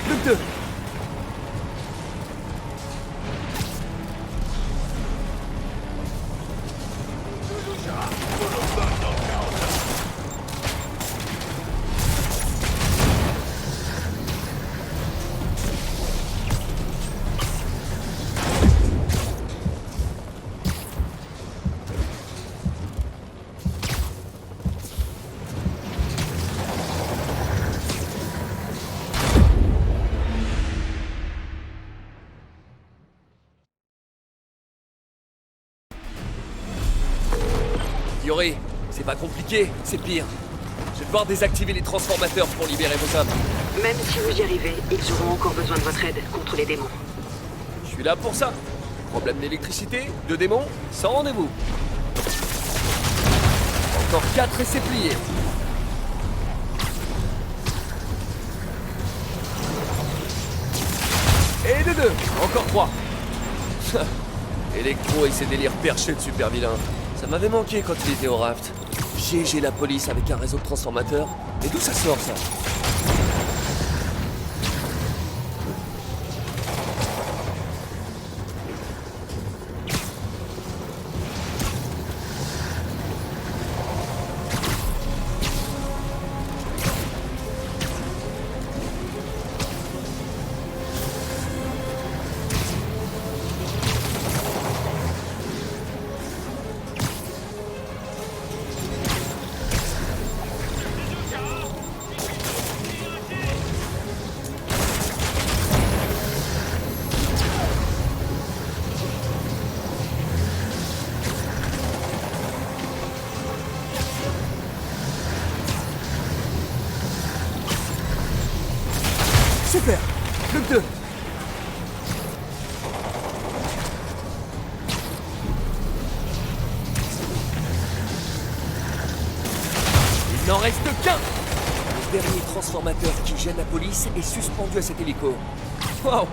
Plus que 2. Yori, c'est pas compliqué, c'est pire. Je vais devoir désactiver les transformateurs pour libérer vos hommes. Même si vous y arrivez, ils auront encore besoin de votre aide contre les démons. Je suis là pour ça. Problème d'électricité, de démons, sans rendez-vous. Encore 4 et c'est plié. Et de 2, encore 3. Electro et ses délires perchés de super vilain. Ça m'avait manqué quand il était au raft. GG la police avec un réseau de transformateurs. Mais d'où ça sort ça? Super. Plus que 2. Il n'en reste qu'un. Le dernier transformateur qui gêne la police est suspendu à cet hélico. Waouh.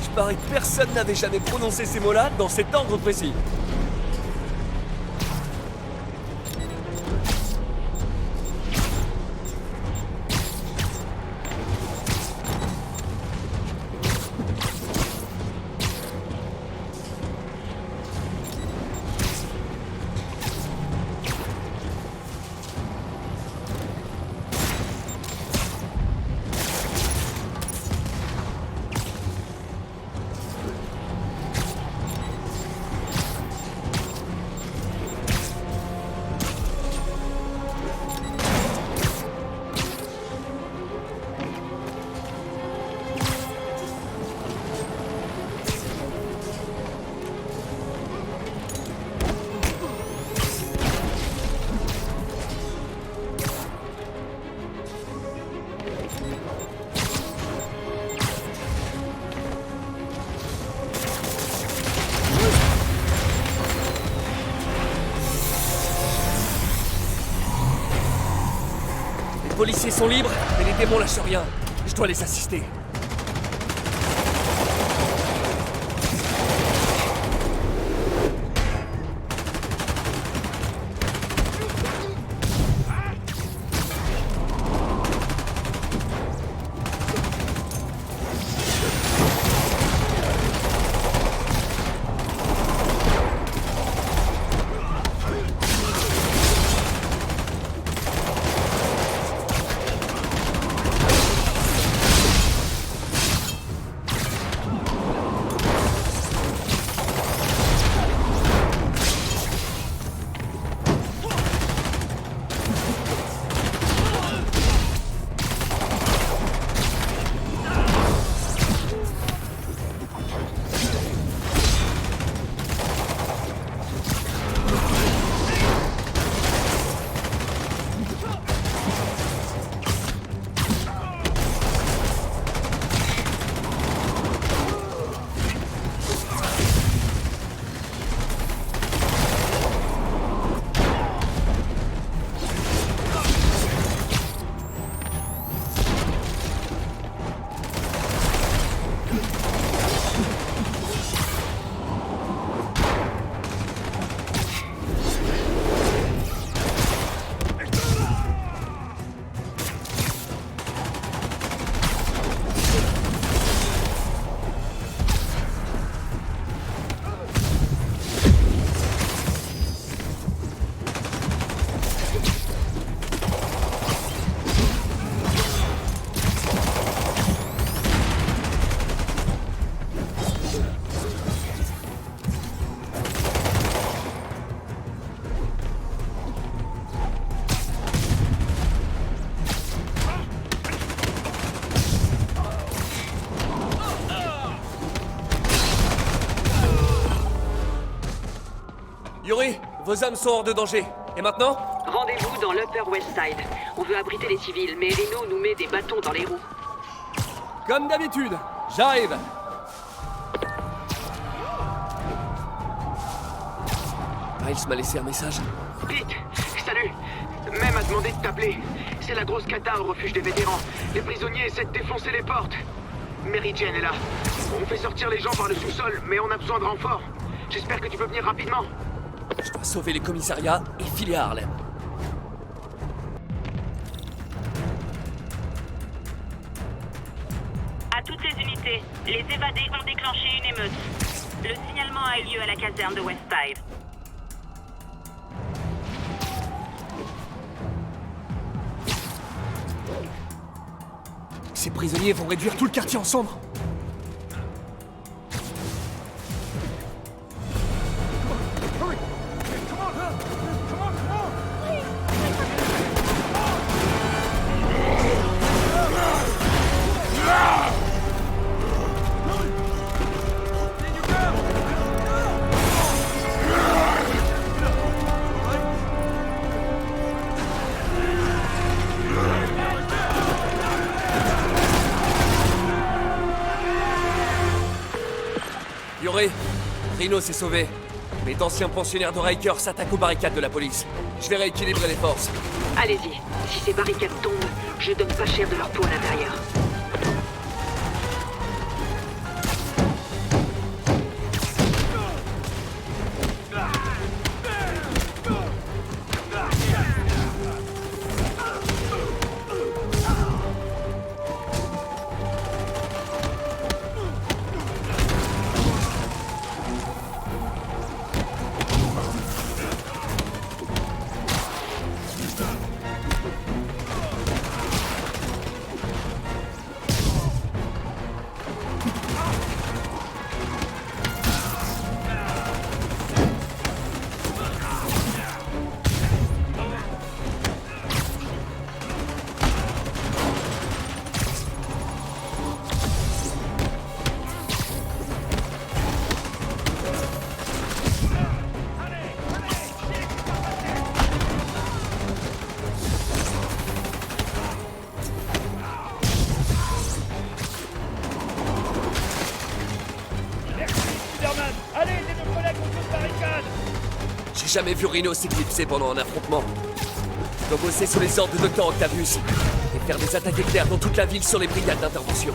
Je parie que personne n'avait jamais prononcé ces mots-là dans cet ordre précis. Les policiers sont libres, mais les démons lâchent rien. Je dois les assister. Yuri, vos hommes sont hors de danger. Et maintenant? Rendez-vous dans l'Upper West Side. On veut abriter les civils, mais Reno nous met des bâtons dans les roues. Comme d'habitude, j'arrive. Miles m'a laissé un message. Pete, salut. Même a demandé de t'appeler. C'est la grosse cata au refuge des vétérans. Les prisonniers essaient de défoncer les portes. Mary Jane est là. On fait sortir les gens par le sous-sol, mais on a besoin de renforts. J'espère que tu peux venir rapidement. Je dois sauver les commissariats et filer à Harlem. À toutes les unités, les évadés ont déclenché une émeute. Le signalement a eu lieu à la caserne de Westside. Ces prisonniers vont réduire tout le quartier en cendres. Yuri, Reno s'est sauvé. Mais d'anciens pensionnaires de Riker s'attaquent aux barricades de la police. Je vais rééquilibrer les forces. Allez-y. Si ces barricades tombent, je donne pas cher de leur peau à l'intérieur. J'ai jamais vu Reno s'éclipser pendant un affrontement. Je dois bosser sur les ordres de Dr. Octavius et faire des attaques éclairs dans toute la ville sur les brigades d'intervention.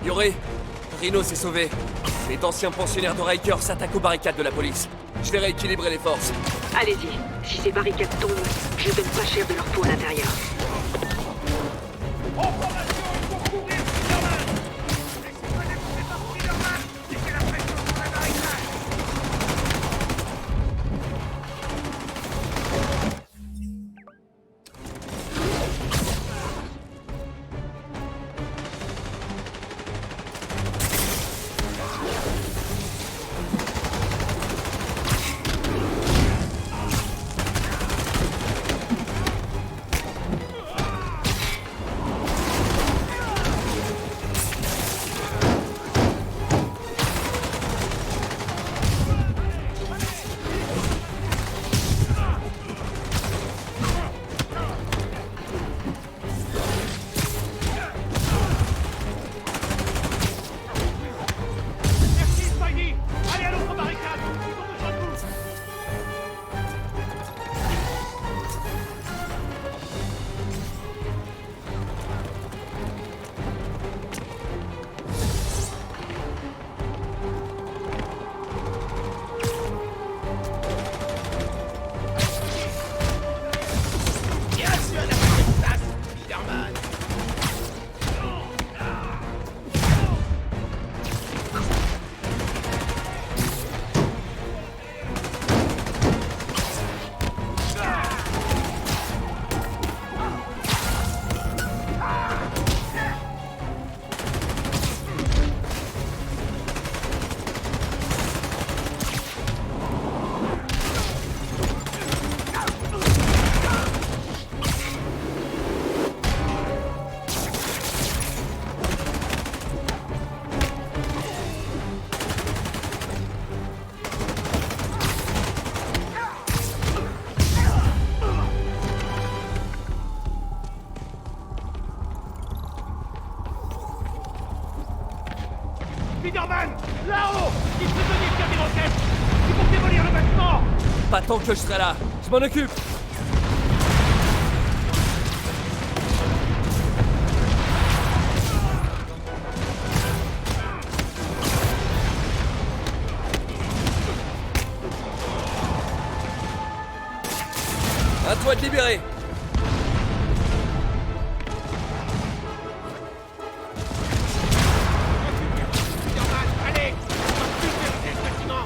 Yuri, Reno s'est sauvé. Les anciens pensionnaires de Riker s'attaquent aux barricades de la police. Je vais rééquilibrer les forces. Allez-y. Si ces barricades tombent, je donne pas cher de leur peau à l'intérieur. Pas tant que je serai là. Je m'en occupe. À toi de libérer. Allez, on va plus vérifier le bâtiment.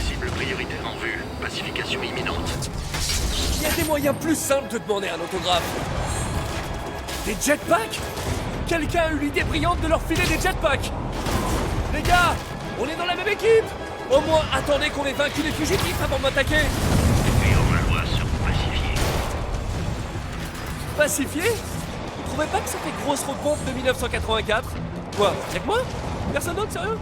Cible prioritaire en vue. Pacification imminente. Il y a des moyens plus simples de demander un autographe. Des jetpacks? Quelqu'un a eu l'idée brillante de leur filer des jetpacks. Les gars, on est dans la même équipe. Au moins, attendez qu'on ait vaincu les fugitifs avant de m'attaquer. Les hors-la-loi seront pacifiés. Pacifié? Vous trouvez pas que ça fait grosse repompe de 1984? Quoi? Y'a que moi? Personne d'autre, sérieux?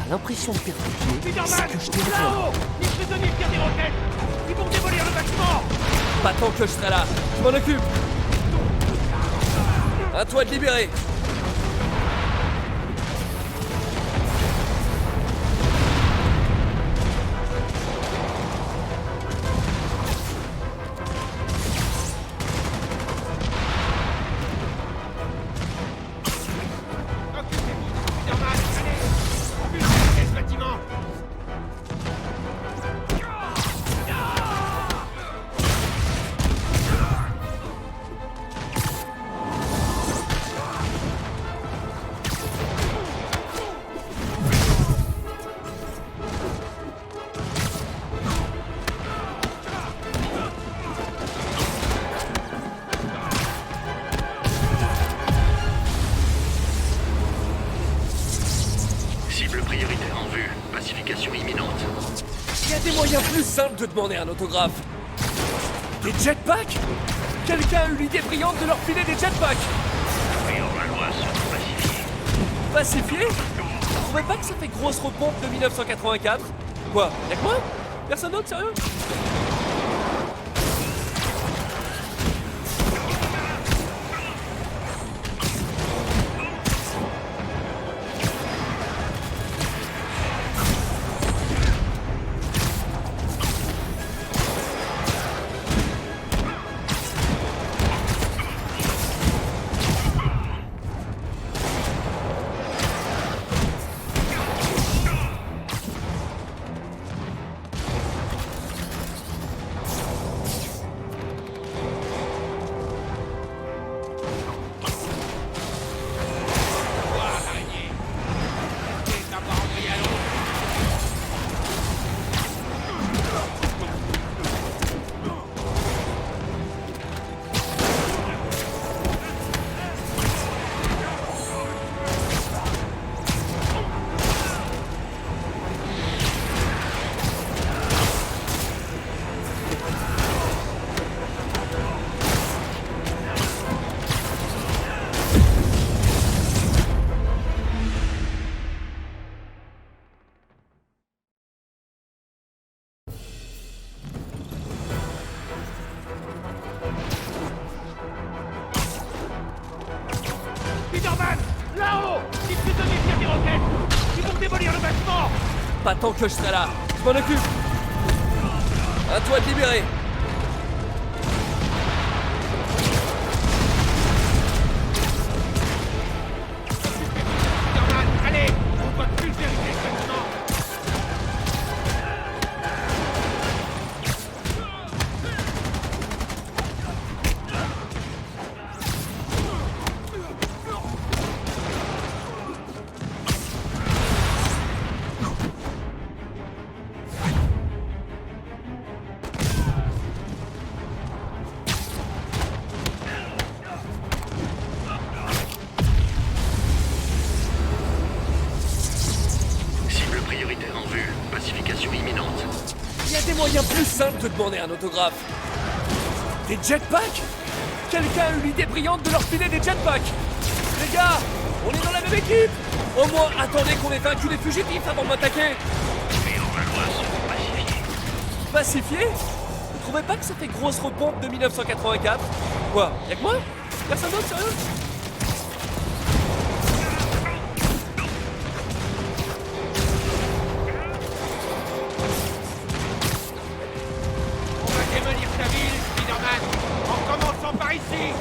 L'impression de perdre pied, c'est que je t'ai vu. Là-haut, les prisonniers tirent des roquettes. Ils vont démolir le bâtiment. Pas tant que je serai là. Je m'en occupe. À toi de libérer. Normal, allez. Plus vérifier ce bâtiment. Cible prioritaire en vue. Pacification imminente. Il y a des moyens plus simples de demander un autographe. Des jetpacks? Quelqu'un a eu l'idée brillante de leur filer des jetpacks. Les hors-la-loi seront pacifiés. Pacifié? Vous trouvez pas que ça fait grosse repompe de 1984? Quoi? Y'a que moi? Personne d'autre, sérieux? là-haut! Les prisonniers tirent des roquettes! Ils vont démolir le bâtiment! Pas tant que je serai là. Je m'en occupe. À toi de libérer. Norman, allez! On doit pulvériser ce bâtiment! Cible prioritaire en vue. Pacification imminente. Il y a des moyens plus simples de demander un autographe. Des jetpacks? Quelqu'un a eu l'idée brillante de leur filer des jetpacks. Les gars, on est dans la même équipe. Au moins, attendez qu'on ait vaincu les fugitifs avant de m'attaquer. Mais on va loin se pacifier. Pacifié? Vous trouvez pas que ça fait grosse repompe de 1984? Quoi? Y'a que moi? Personne d'autre, sérieux? On va démolir ta ville, Spider-Man! En commençant par ici!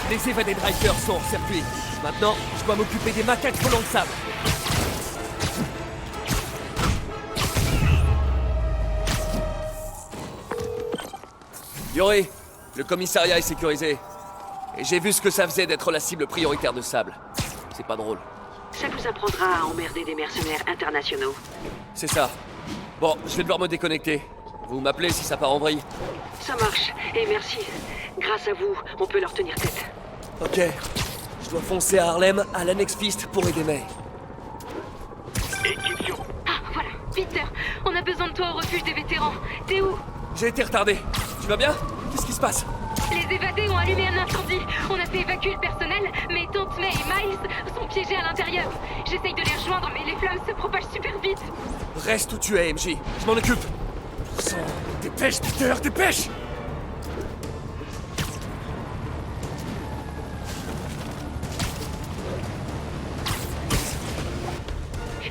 Les évadés drivers sont en circuit. Maintenant, je dois m'occuper des macaques volants de sable. Yuri, le commissariat est sécurisé. Et j'ai vu ce que ça faisait d'être la cible prioritaire de sable. C'est pas drôle. Ça vous apprendra à emmerder des mercenaires internationaux. C'est ça. Bon, je vais devoir me déconnecter. Vous m'appelez si ça part en vrille. Ça marche, et merci. Grâce à vous, on peut leur tenir tête. Ok. Je dois foncer à Harlem, à l'Annex Fist, pour aider May. Équipe sur... Ah, voilà, Peter, on a besoin de toi au refuge des vétérans. T'es où? J'ai été retardé. Tu vas bien? Qu'est-ce qui se passe? Les évadés ont allumé un incendie. On a fait évacuer le personnel, mais Tante May et Miles sont piégés à l'intérieur. J'essaye de les rejoindre, mais les flammes se propagent super vite. Reste où tu es, MJ. Je m'en occupe. Sang. Dépêche, Peter, dépêche!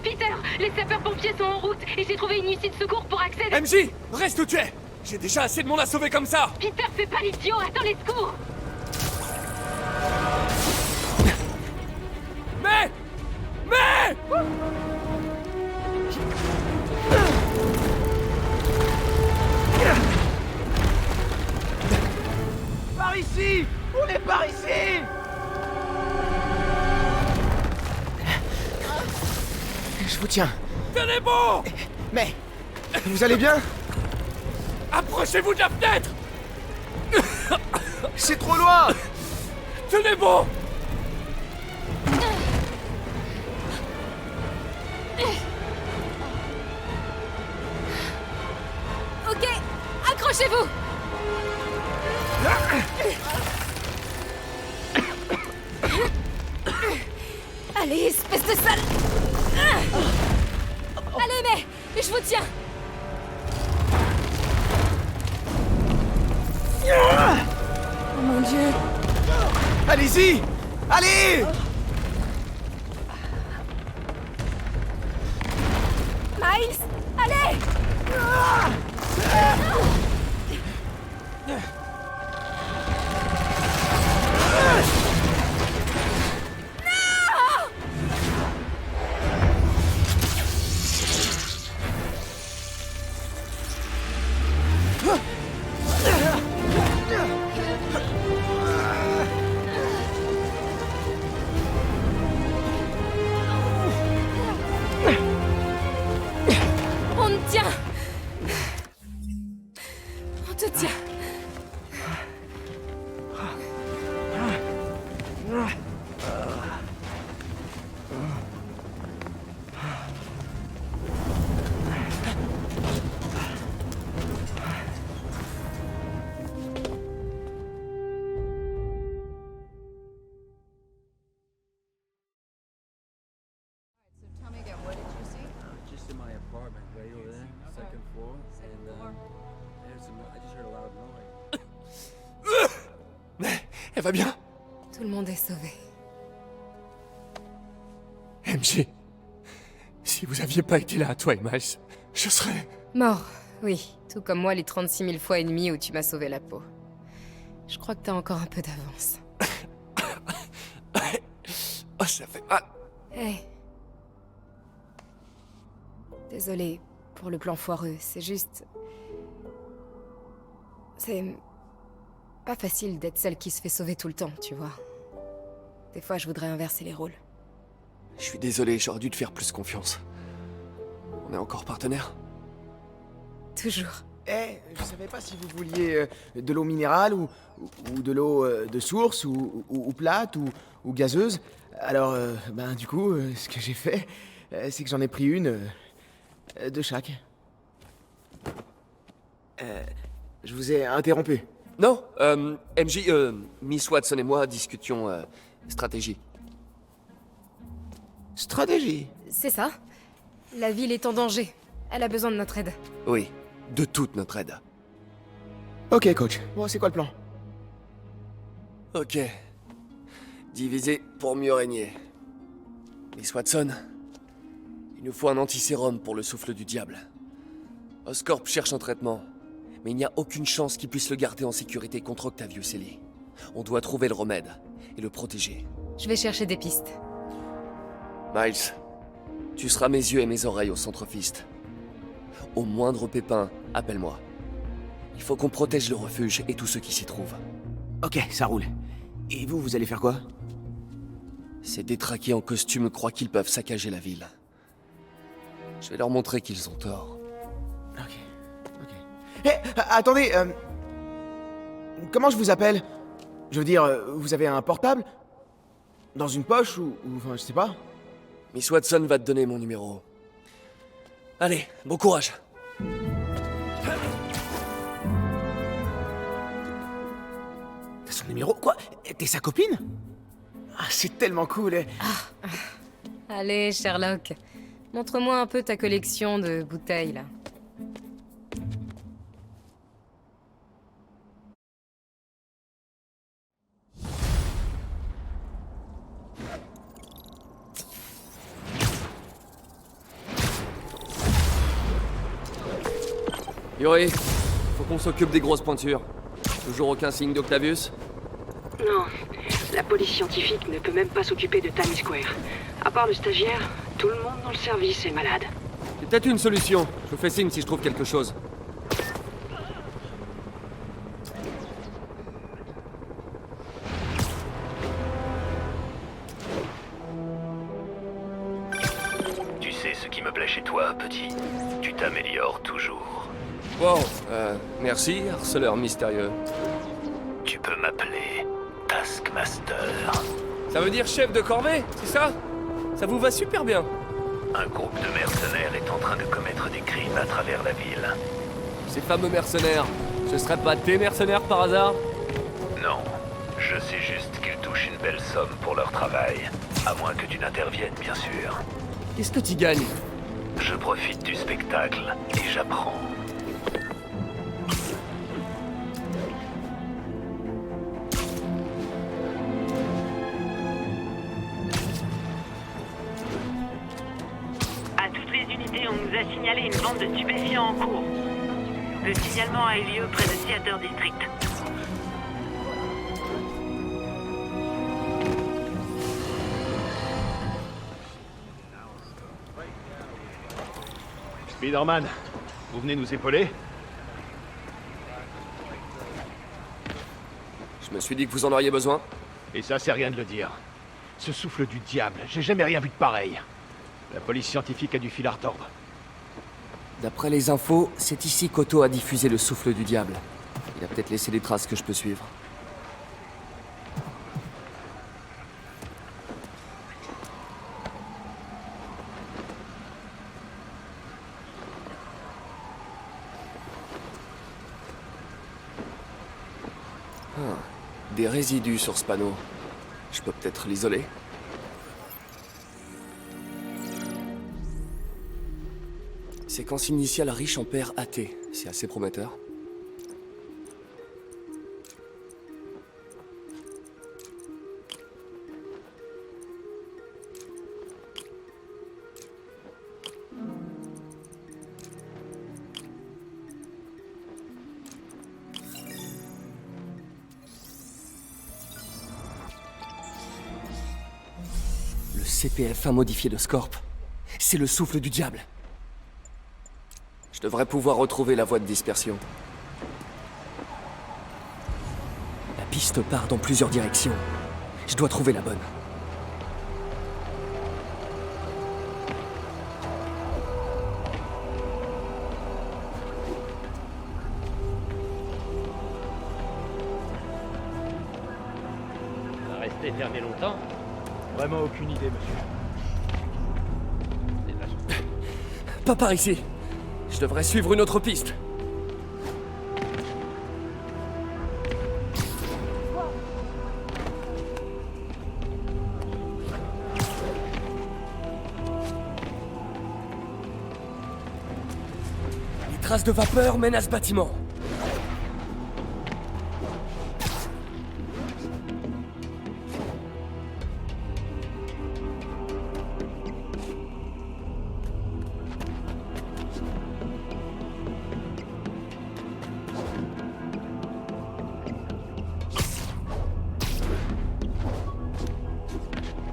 Peter, les sapeurs-pompiers sont en route et j'ai trouvé une issue de secours pour accéder. MJ, reste où tu es! J'ai déjà assez de monde à sauver comme ça! Peter, fais pas l'idiot, attends les secours. Mais Par ici! On est par ici! Je vous tiens. Tenez bon! Mais... Vous allez bien? Approchez-vous de la fenêtre! C'est trop loin! Tenez bon! Ok, accrochez-vous. Allez, espèce de sale. Allez, mais je vous tiens. Oh mon Dieu. Allez-y! Allez! Miles, allez. On te tient. On te tient. Tell me again, what did you see? Just in my apartment, right over there, second floor, and there's some. I just heard a loud noise. Mais elle va bien? Tout le monde est sauvé. MJ, si vous aviez pas été là, toi et Miles, je serais... Mort, oui. Tout comme moi les 36 000 fois et demi où tu m'as sauvé la peau. Je crois que t'as encore un peu d'avance. Oh, ça fait mal. Hé. Désolée pour le plan foireux, c'est juste... C'est... pas facile d'être celle qui se fait sauver tout le temps, tu vois. Des fois, je voudrais inverser les rôles. Je suis désolé, j'aurais dû te faire plus confiance. On est encore partenaires? Toujours. Eh, je savais pas si vous vouliez de l'eau minérale ou de l'eau de source ou plate ou gazeuse. Alors, ben du coup, ce que j'ai fait, c'est que j'en ai pris une de chaque. Je vous ai interrompu. Non, MJ, Miss Watson et moi discutions stratégie. Stratégie. C'est ça. La ville est en danger. Elle a besoin de notre aide. Oui, de toute notre aide. Ok, coach. Bon, c'est quoi le plan? Ok. Diviser pour mieux régner. Miss Watson, il nous faut un antisérum pour le souffle du diable. Oscorp cherche un traitement, mais il n'y a aucune chance qu'il puisse le garder en sécurité contre Octavius Ellie. On doit trouver le remède et le protéger. Je vais chercher des pistes. Miles, tu seras mes yeux et mes oreilles au centre Fist. Au moindre pépin, appelle-moi. Il faut qu'on protège le refuge et tous ceux qui s'y trouvent. Ok, ça roule. Et vous allez faire quoi? Ces détraqués en costume croient qu'ils peuvent saccager la ville. Je vais leur montrer qu'ils ont tort. Ok. Hé, attendez, comment je vous appelle? Je veux dire, vous avez un portable? Dans une poche ou enfin, je sais pas. Miss Watson va te donner mon numéro. Allez, bon courage. Son numéro? Quoi? T'es sa copine? Ah, c'est tellement cool. Allez, Sherlock. Montre-moi un peu ta collection de bouteilles, là. Yuri, faut qu'on s'occupe des grosses pointures. Toujours aucun signe d'Octavius? Non, la police scientifique ne peut même pas s'occuper de Times Square. À part le stagiaire, tout le monde dans le service est malade. C'est peut-être une solution. Je vous fais signe si je trouve quelque chose. Tu sais ce qui me plaît chez toi, petit? Tu t'améliores toujours. Wow, merci, harceleur mystérieux. Tu peux m'appeler Taskmaster. Ça veut dire chef de corvée, c'est ça? Ça vous va super bien. Un groupe de mercenaires est en train de commettre des crimes à travers la ville. Ces fameux mercenaires, ce seraient pas tes mercenaires par hasard? Non, je sais juste qu'ils touchent une belle somme pour leur travail. À moins que tu n'interviennes, bien sûr. Qu'est-ce que tu gagnes? Je profite du spectacle et j'apprends. À toutes les unités, on nous a signalé une bande de stupéfiants en cours. Le signalement a eu lieu près de Theater District. Spider-Man, vous venez nous épauler? Je me suis dit que vous en auriez besoin. Et ça, c'est rien de le dire. Ce souffle du diable, j'ai jamais rien vu de pareil. La police scientifique a du fil à retordre. D'après les infos, c'est ici qu'Otto a diffusé le souffle du diable. Il a peut-être laissé des traces que je peux suivre. Des résidus sur ce panneau. Je peux peut-être l'isoler. Séquence initiale riche en paires AT. C'est assez prometteur. Le CPF1 modifié de Scorp. C'est le souffle du diable. Je devrais pouvoir retrouver la voie de dispersion. La piste part dans plusieurs directions. Je dois trouver la bonne. On va rester fermé longtemps? Vraiment aucune idée, monsieur. Pas par ici. Je devrais suivre une autre piste. Les traces de vapeur mènent à ce bâtiment.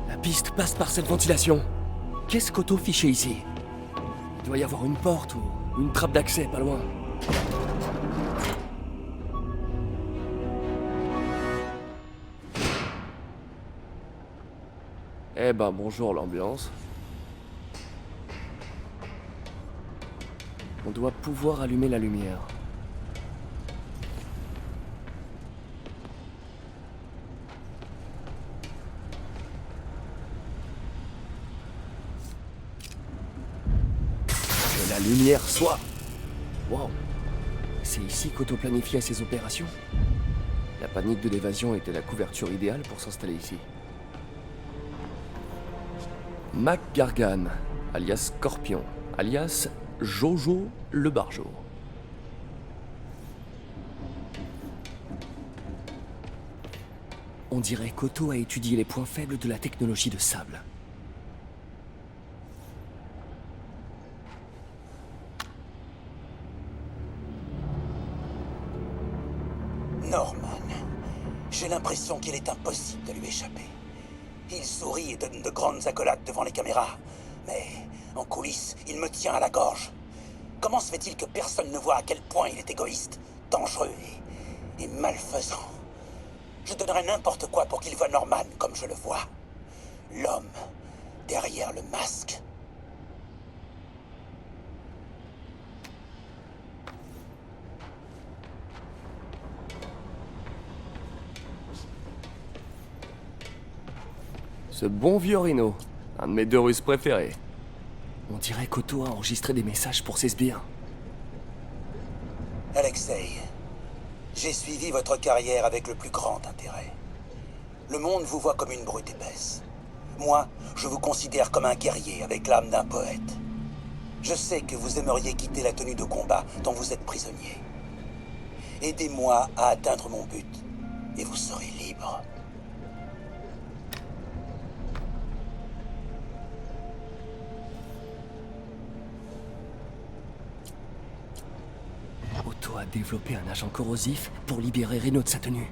La piste passe par cette ventilation. Qu'est-ce qu'Otto fichait ici? Il doit y avoir une porte ou une trappe d'accès pas loin. Eh ben bonjour l'ambiance. On doit pouvoir allumer la lumière. Que la lumière soit... Wow. C'est ici qu'Otto planifiait ses opérations. La panique de l'évasion était la couverture idéale pour s'installer ici. Mac Gargan, alias Scorpion, alias Jojo le Barjo. On dirait qu'Otto a étudié les points faibles de la technologie de sable. Norman. J'ai l'impression qu'il est impossible de lui échapper. Il sourit et donne de grandes accolades devant les caméras. Mais, en coulisses, il me tient à la gorge. Comment se fait-il que personne ne voit à quel point il est égoïste, dangereux et malfaisant? Je donnerais n'importe quoi pour qu'il voie Norman comme je le vois. L'homme derrière le masque. Ce bon vieux Rhino, un de mes 2 Russes préférés. On dirait qu'Otto a enregistré des messages pour ses sbires. Alexei, j'ai suivi votre carrière avec le plus grand intérêt. Le monde vous voit comme une brute épaisse. Moi, je vous considère comme un guerrier avec l'âme d'un poète. Je sais que vous aimeriez quitter la tenue de combat dont vous êtes prisonnier. Aidez-moi à atteindre mon but, et vous serez libre. Otto a développé un agent corrosif pour libérer Reno de sa tenue.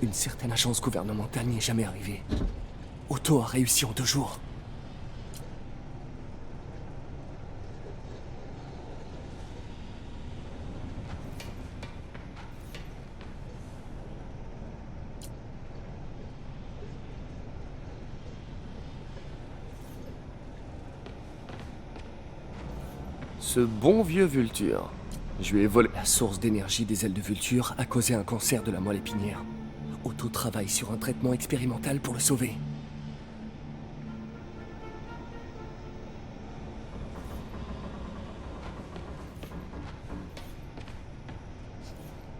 Une certaine agence gouvernementale n'y est jamais arrivée. Otto a réussi en 2 jours. Ce bon vieux Vulture. Je lui ai volé la source d'énergie des ailes de Vulture a causé un cancer de la moelle épinière. Otto travaille sur un traitement expérimental pour le sauver.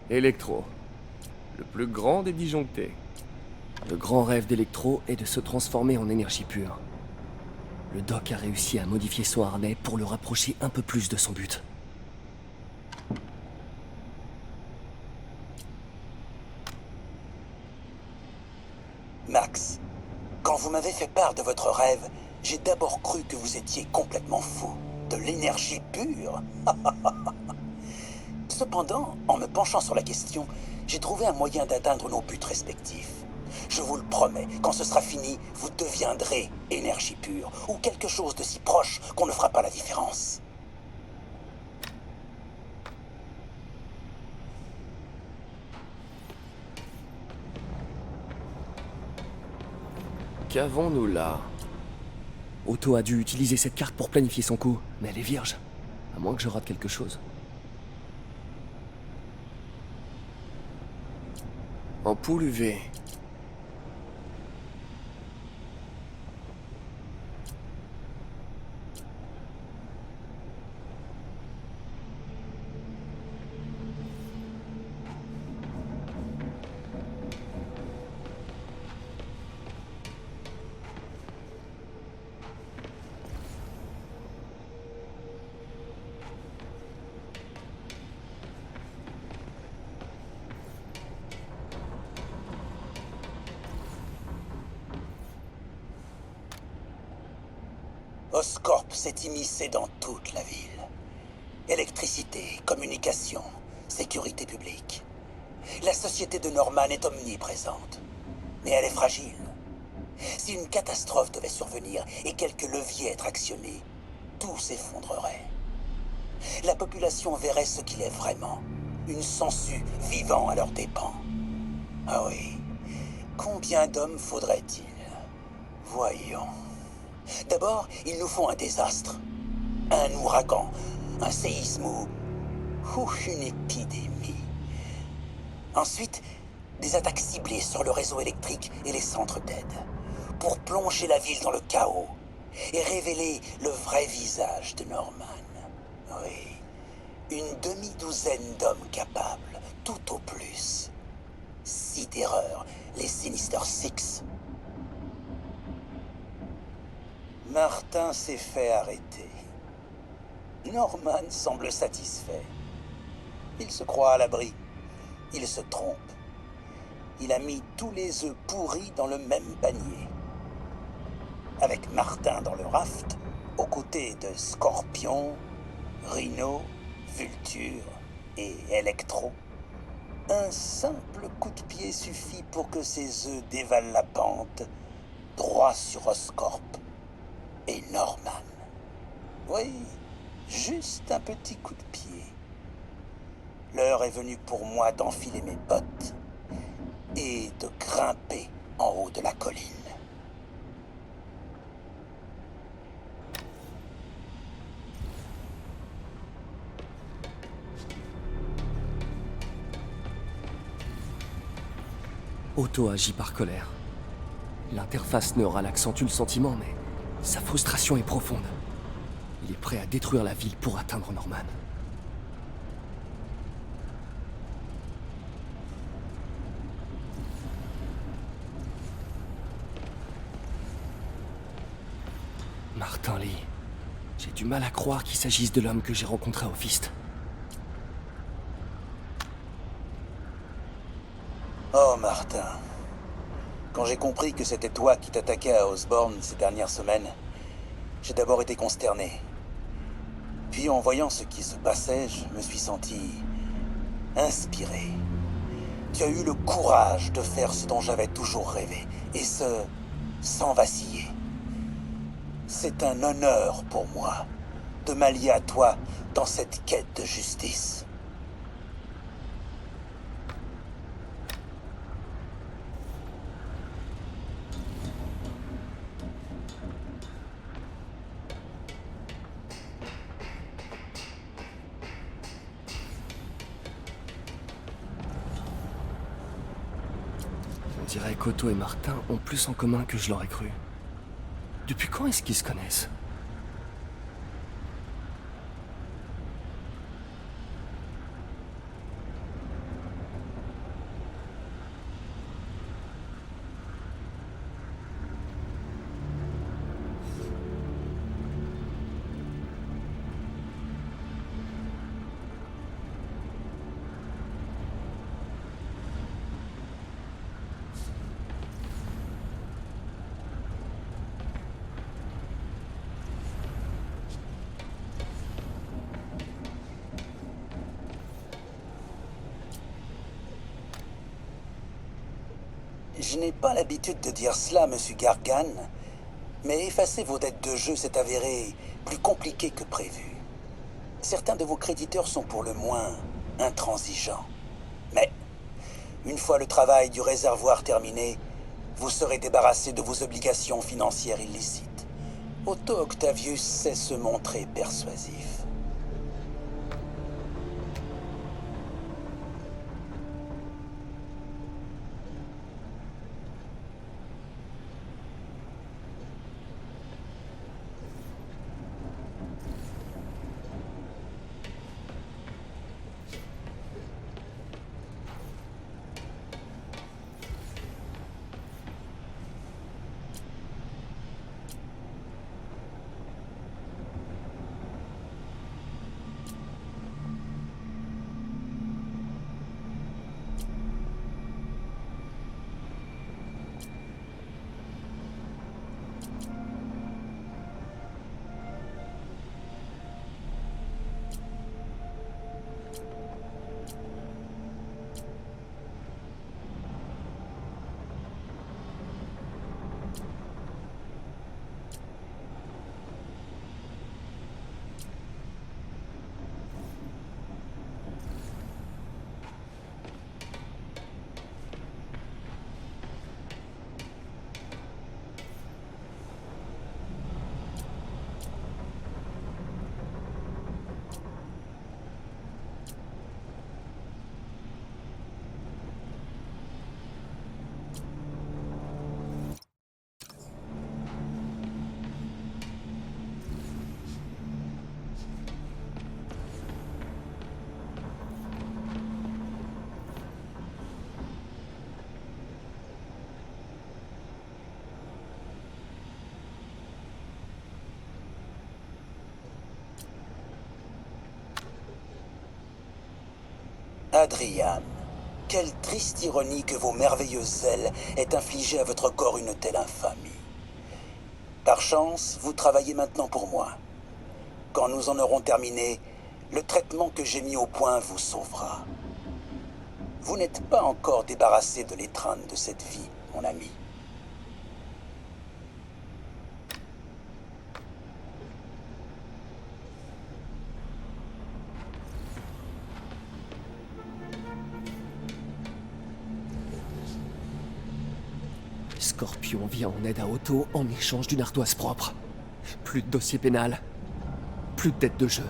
Electro. Le plus grand des disjonctés. Le grand rêve d'Electro est de se transformer en énergie pure. Le doc a réussi à modifier son harnais pour le rapprocher un peu plus de son but. Max, quand vous m'avez fait part de votre rêve, j'ai d'abord cru que vous étiez complètement fou. De l'énergie pure. Cependant, en me penchant sur la question, j'ai trouvé un moyen d'atteindre nos buts respectifs. Je vous le promets, quand ce sera fini, vous deviendrez énergie pure, ou quelque chose de si proche qu'on ne fera pas la différence. Qu'avons-nous là? Otto a dû utiliser cette carte pour planifier son coup, mais elle est vierge. À moins que je rate quelque chose. Ampoule UV. Oscorp s'est immiscé dans toute la ville. Électricité, communication, sécurité publique. La société de Norman est omniprésente. Mais elle est fragile. Si une catastrophe devait survenir et quelques leviers être actionnés, tout s'effondrerait. La population verrait ce qu'il est vraiment. Une sangsue vivant à leurs dépens. Ah oui. Combien d'hommes faudrait-il? Voyons. D'abord, il nous faut un désastre. Un ouragan, un séisme ou une épidémie. Ensuite, des attaques ciblées sur le réseau électrique et les centres d'aide. Pour plonger la ville dans le chaos et révéler le vrai visage de Norman. Oui, une demi-douzaine d'hommes capables, tout au plus. Sidéreur, les Sinister Six. Martin s'est fait arrêter. Norman semble satisfait. Il se croit à l'abri. Il se trompe. Il a mis tous les œufs pourris dans le même panier. Avec Martin dans le raft, aux côtés de Scorpion, Rhino, Vulture et Electro, un simple coup de pied suffit pour que ces œufs dévalent la pente, droit sur Oscorp et Norman. Oui, juste un petit coup de pied. L'heure est venue pour moi d'enfiler mes bottes et de grimper en haut de la colline. Otto agit par colère. L'interface neural accentue le sentiment, mais sa frustration est profonde. Il est prêt à détruire la ville pour atteindre Norman. Martin Lee. J'ai du mal à croire qu'il s'agisse de l'homme que j'ai rencontré au Fist. Oh, Martin. Quand j'ai compris que c'était toi qui t'attaquais à Osborn ces dernières semaines, j'ai d'abord été consterné. Puis en voyant ce qui se passait, je me suis senti inspiré. Tu as eu le courage de faire ce dont j'avais toujours rêvé, et ce, sans vaciller. C'est un honneur pour moi de m'allier à toi dans cette quête de justice. On dirait qu'Otto et Martin ont plus en commun que je l'aurais cru. Depuis quand est-ce qu'ils se connaissent ? Je n'ai pas l'habitude de dire cela, monsieur Gargan, mais effacer vos dettes de jeu s'est avéré plus compliqué que prévu. Certains de vos créditeurs sont pour le moins intransigeants. Mais, une fois le travail du réservoir terminé, vous serez débarrassé de vos obligations financières illicites. Otto Octavius sait se montrer persuasif. Adrian, quelle triste ironie que vos merveilleuses ailes aient infligé à votre corps une telle infamie. Par chance, vous travaillez maintenant pour moi. Quand nous en aurons terminé, le traitement que j'ai mis au point vous sauvera. Vous n'êtes pas encore débarrassé de l'étreinte de cette vie, mon ami. Scorpion vient en aide à Otto en échange d'une ardoise propre. Plus de dossier pénal. Plus de tête de jeu.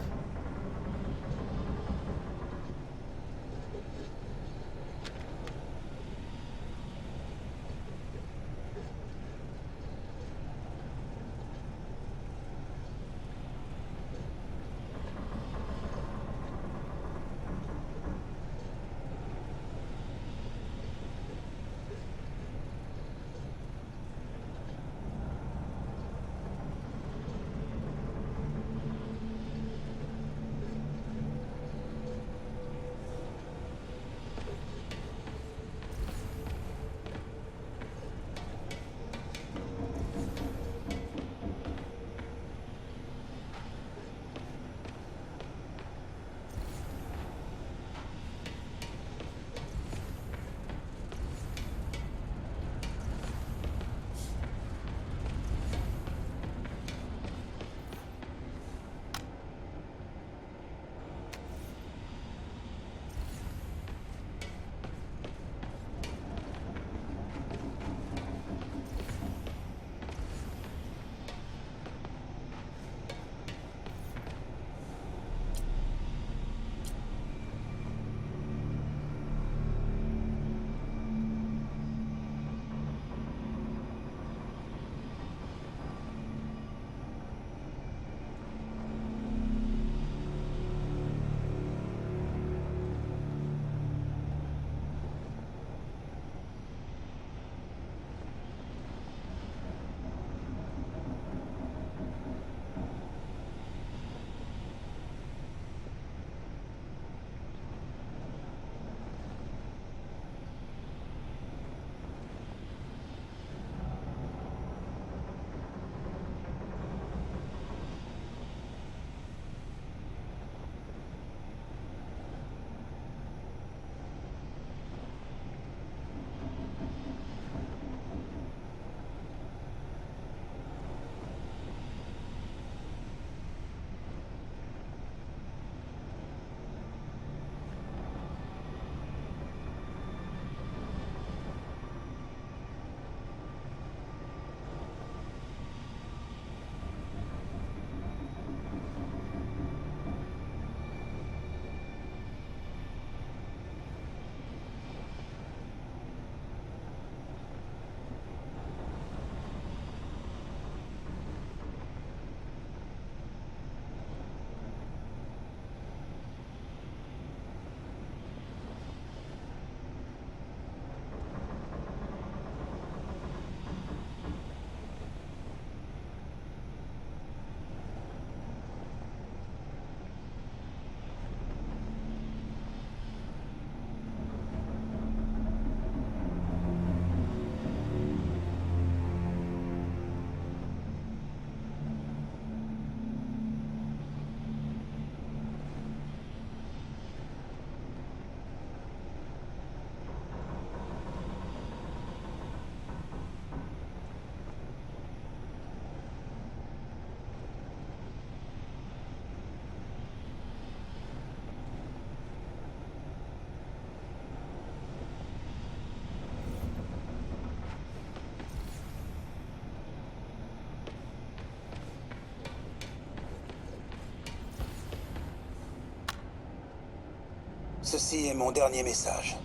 Ceci est mon dernier message.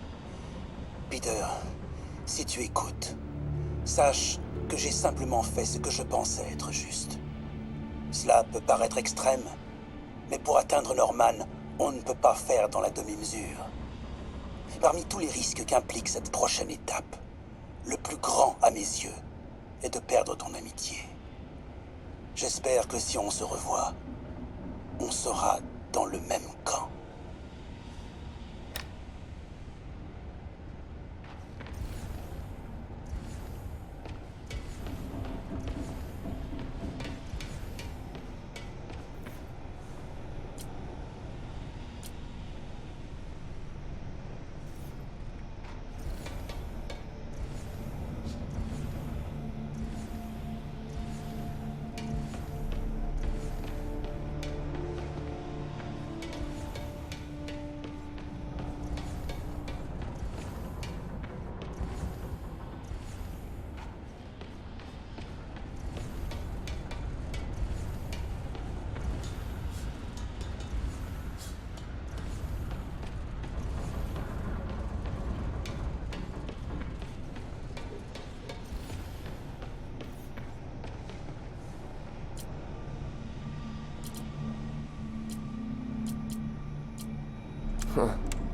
Peter, si tu écoutes, sache que j'ai simplement fait ce que je pensais être juste. Cela peut paraître extrême, mais pour atteindre Norman, on ne peut pas faire dans la demi-mesure. Parmi tous les risques qu'implique cette prochaine étape, le plus grand à mes yeux est de perdre ton amitié. J'espère que si on se revoit, on sera dans le même camp.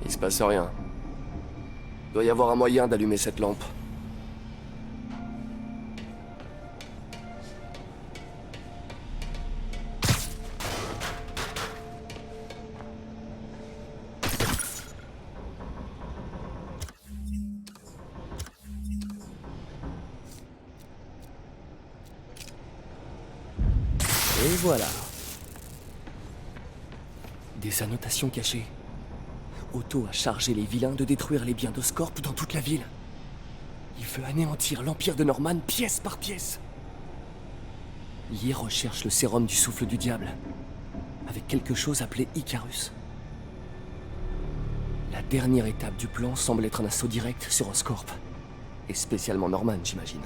Il se passe rien. Doit y avoir un moyen d'allumer cette lampe. Et voilà. Des annotations cachées. Otto a chargé les vilains de détruire les biens d'Oscorp dans toute la ville. Il veut anéantir l'Empire de Norman pièce par pièce. Lee recherche le sérum du souffle du diable, avec quelque chose appelé Icarus. La dernière étape du plan semble être un assaut direct sur Oscorp. Et spécialement Norman, j'imagine.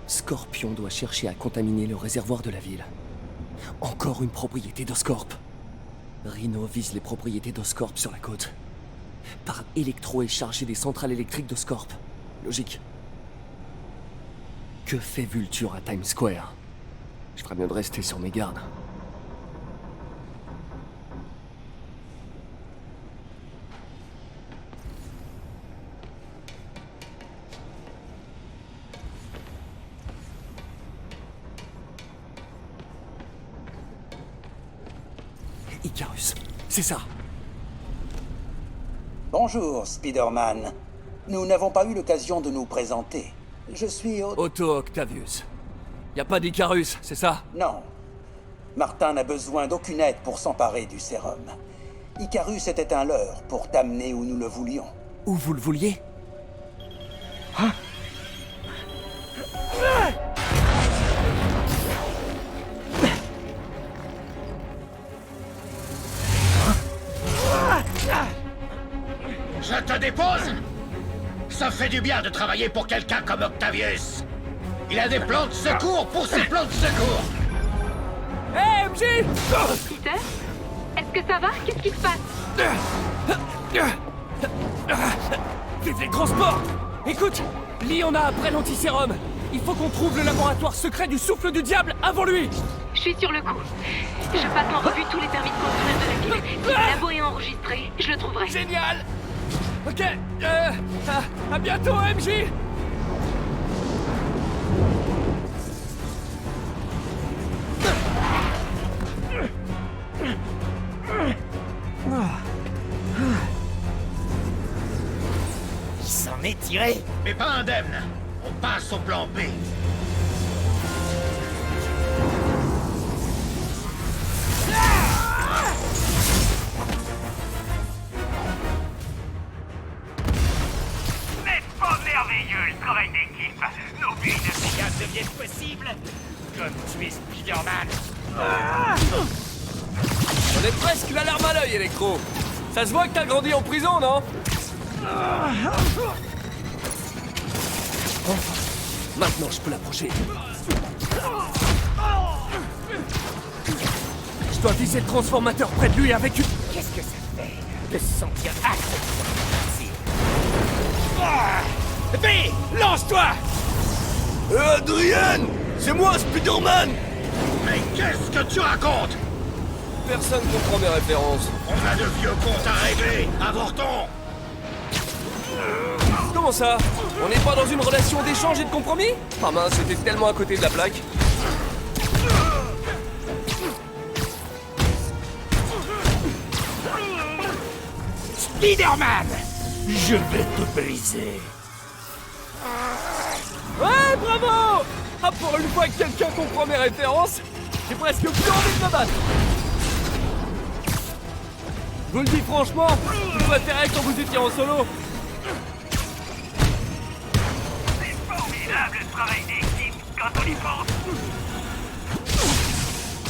Scorpion doit chercher à contaminer le réservoir de la ville. Encore une propriété d'Oscorp. Rhino vise les propriétés d'Oscorp sur la côte. Par Electro est chargé des centrales électriques d'Oscorp. Logique. Que fait Vulture à Times Square? Je ferais mieux de rester sur mes gardes. Icarus, c'est ça. Bonjour, Spider-Man. Nous n'avons pas eu l'occasion de nous présenter. Je suis Otto Octavius. Y a pas d'Icarus, c'est ça? Non. Martin n'a besoin d'aucune aide pour s'emparer du sérum. Icarus était un leurre pour t'amener où nous le voulions. Où vous le vouliez? Hein? Je te dépose? Ça fait du bien de travailler pour quelqu'un comme Octavius. Il a des plans de secours pour ses plans de secours. Hé, MJ! Peter? Est-ce que ça va? Qu'est-ce qui se passe? Vive les transports! Écoute, Lee en a après l'antisérum. Il faut qu'on trouve le laboratoire secret du souffle du diable avant lui. Je suis sur le coup. Je passe en revue tous les permis de construire de la ville. Si le labo est enregistré, je le trouverai. Génial! Ok, à bientôt, MJ! Il s'en est tiré. Mais pas indemne. On passe au plan B. N'est-ce pas merveilleux le travail d'équipe? Nos buts de dégâts deviennent possibles. Comme tu es Spider-Man. On est presque la larme à l'œil, Electro. Ça se voit que t'as grandi en prison, non? Enfin, maintenant je peux l'approcher. Je dois viser le transformateur près de lui avec une... Qu'est-ce que ça fait de se sentir accepté? Hé, lance-toi! Adrien! C'est moi, Spider-Man! Mais qu'est-ce que tu racontes? Personne comprend mes références. On a de vieux comptes à régler. Avortons. Comment ça? On n'est pas dans une relation d'échange et de compromis? Ah mince, c'était tellement à côté de la plaque. Spider-Man! Je vais te briser. Ouais, bravo! Ah, pour une fois que quelqu'un comprend mes références, j'ai presque plus envie de me battre. Je vous le dis franchement, je préférais quand vous étiez en solo. C'est formidable le travail d'équipe quand on y pense.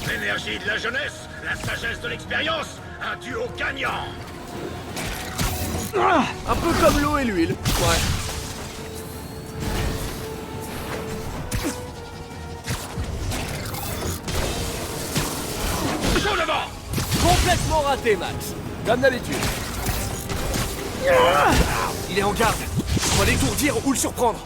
L'énergie de la jeunesse, la sagesse de l'expérience, un duo gagnant. Un peu comme l'eau et l'huile. Ouais. Toujours devant. Complètement raté, Max. Comme d'habitude. Il est en garde. On va l'étourdir ou le surprendre.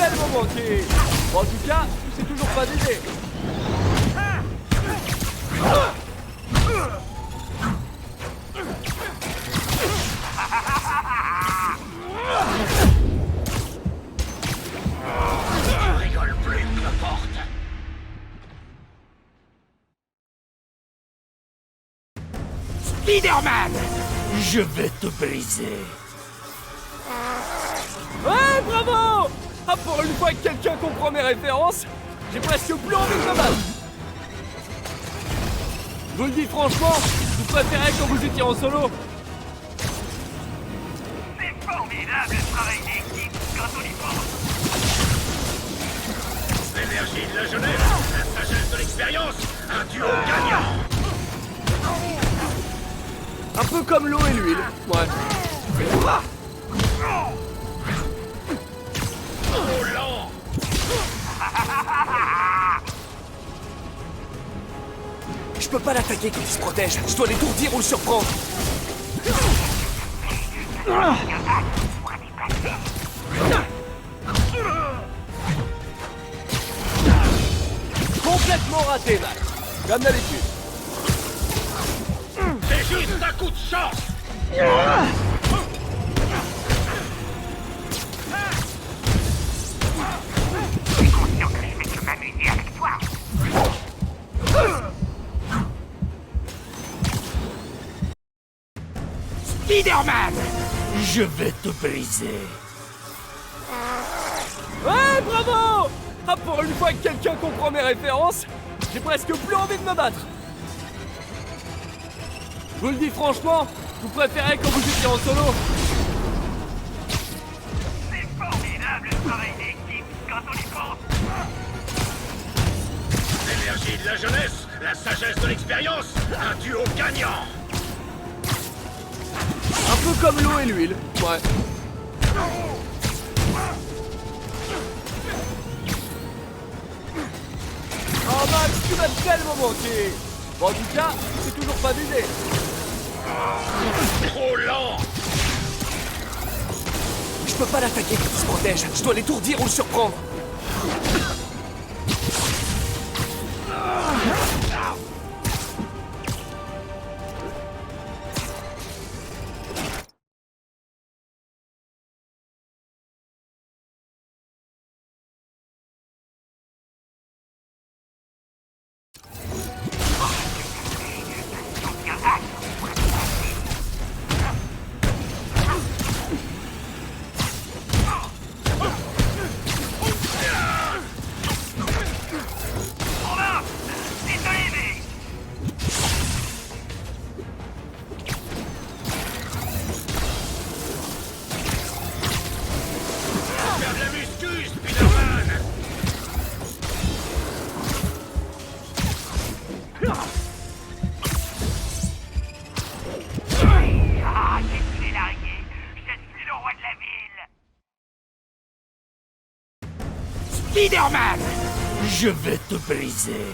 tellement manqué. Bon, en tout cas, c'est toujours pas d'idée. Je rigole plus que la porte. Spider-Man! Je vais te briser. Ouais, bravo! Ah, pour une fois que quelqu'un comprend mes références, j'ai presque plus envie de me battre. Je vous le dis franchement, vous préférez quand vous étiez en solo. C'est formidable le travail d'équipe quand on y pense. L'énergie de la jeunesse, la sagesse de l'expérience, un duo gagnant. Un peu comme l'eau et l'huile, ouais. Ah, Trop lent. je peux pas l'attaquer quand il se protège, je dois l'étourdir ou le surprendre. Complètement raté, Max. Comme d'habitude. C'est juste un coup de chance. Je suis conscient que je fais que m'amuser avec toi. Spider-Man! Je vais te briser. Ouais, bravo! Ah, pour une fois que quelqu'un comprend mes références, j'ai presque plus envie de me battre. Je vous le dis franchement, vous préférez quand vous étiez en solo. C'est formidable le travail d'équipe quand on y pense. L'énergie de la jeunesse, la sagesse de l'expérience, un duo gagnant. Un peu comme l'eau et l'huile, ouais. Oh Max, tu m'as tellement manqué. Bon, en tout cas, c'est toujours pas d'idée. Trop lent. Je peux pas l'attaquer quand il se protège, je dois l'étourdir ou le surprendre. Faire de la muscu, Spider-Man. Ah, j'ai pu les larguer. Je suis le roi de la ville. Spider-Man! Je vais te briser.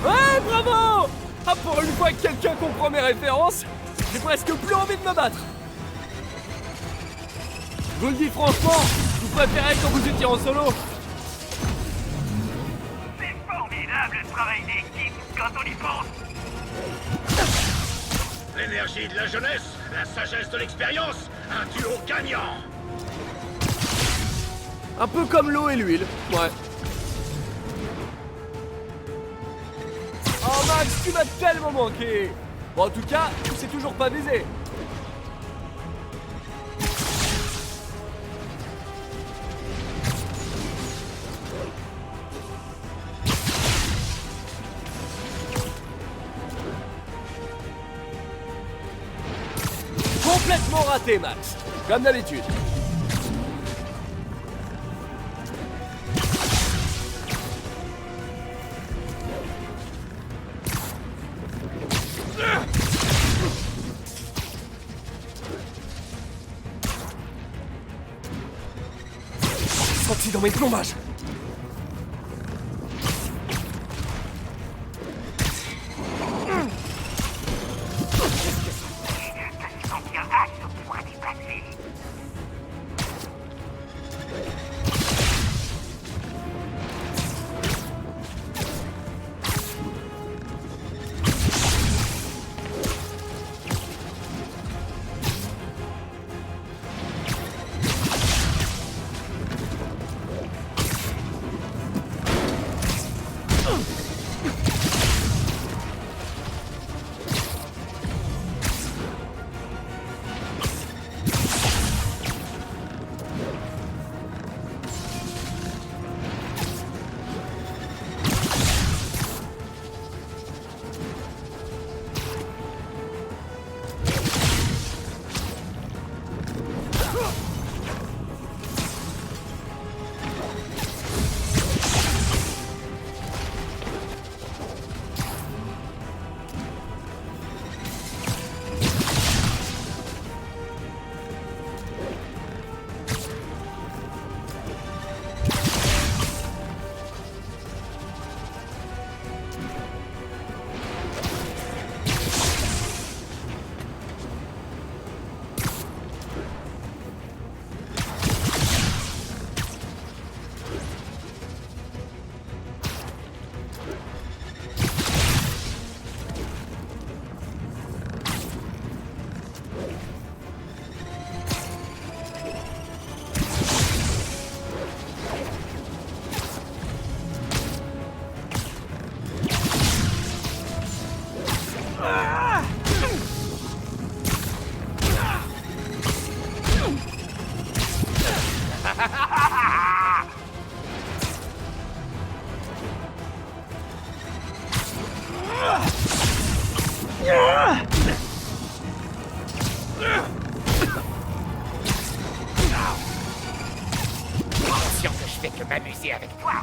Ouais, bravo! Ah, pour une fois que quelqu'un comprend mes références, j'ai presque plus envie de me battre. Je vous le dis franchement, vous préférez quand vous étiez en solo. C'est formidable le travail d'équipe quand on y pense. L'énergie de la jeunesse, la sagesse de l'expérience, un duo gagnant. Un peu comme l'eau et l'huile, ouais. Oh Max, tu m'as tellement manqué. Bon, en tout cas, c'est toujours pas baisé. Complètement raté, Max. Comme d'habitude. Senti dans mes plombages. m'amuser avec toi.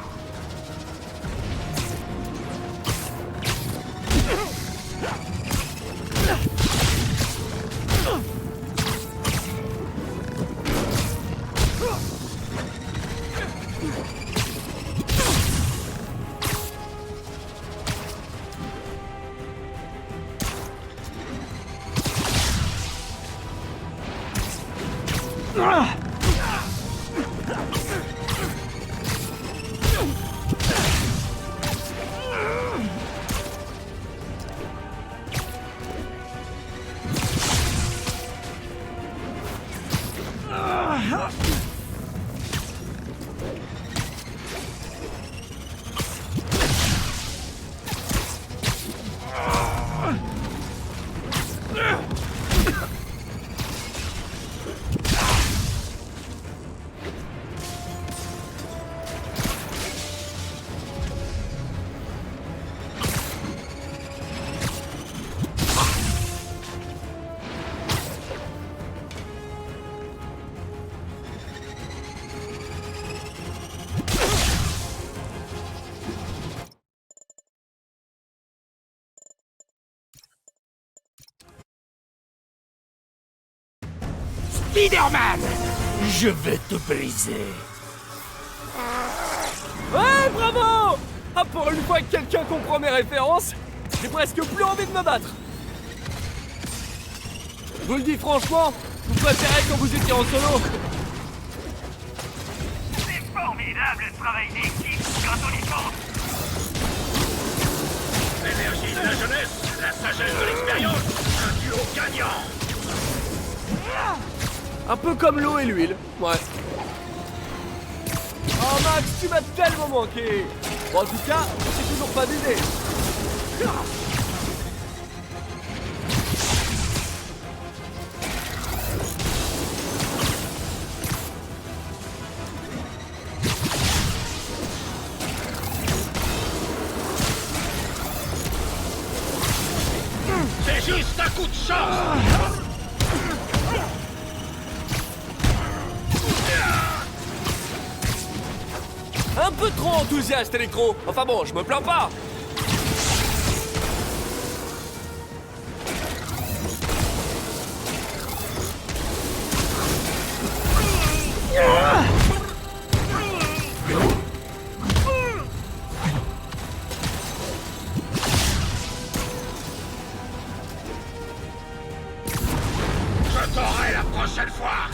Spider-Man, je vais te briser. Ouais, bravo! Ah, pour une fois que quelqu'un comprend mes références, j'ai presque plus envie de me battre. Je vous le dis franchement, vous préférez quand vous étiez en solo. C'est formidable le travail d'équipe quand on y pense. L'énergie de la jeunesse, la sagesse de l'expérience, un duo gagnant. Un peu comme l'eau et l'huile, ouais. Oh Max, tu m'as tellement manqué. Bon, en tout cas, c'est toujours pas d'idée. C'est juste un coup de chance. Un peu trop enthousiaste, Electro. Enfin bon, je me plains pas. Je t'aurai la prochaine fois.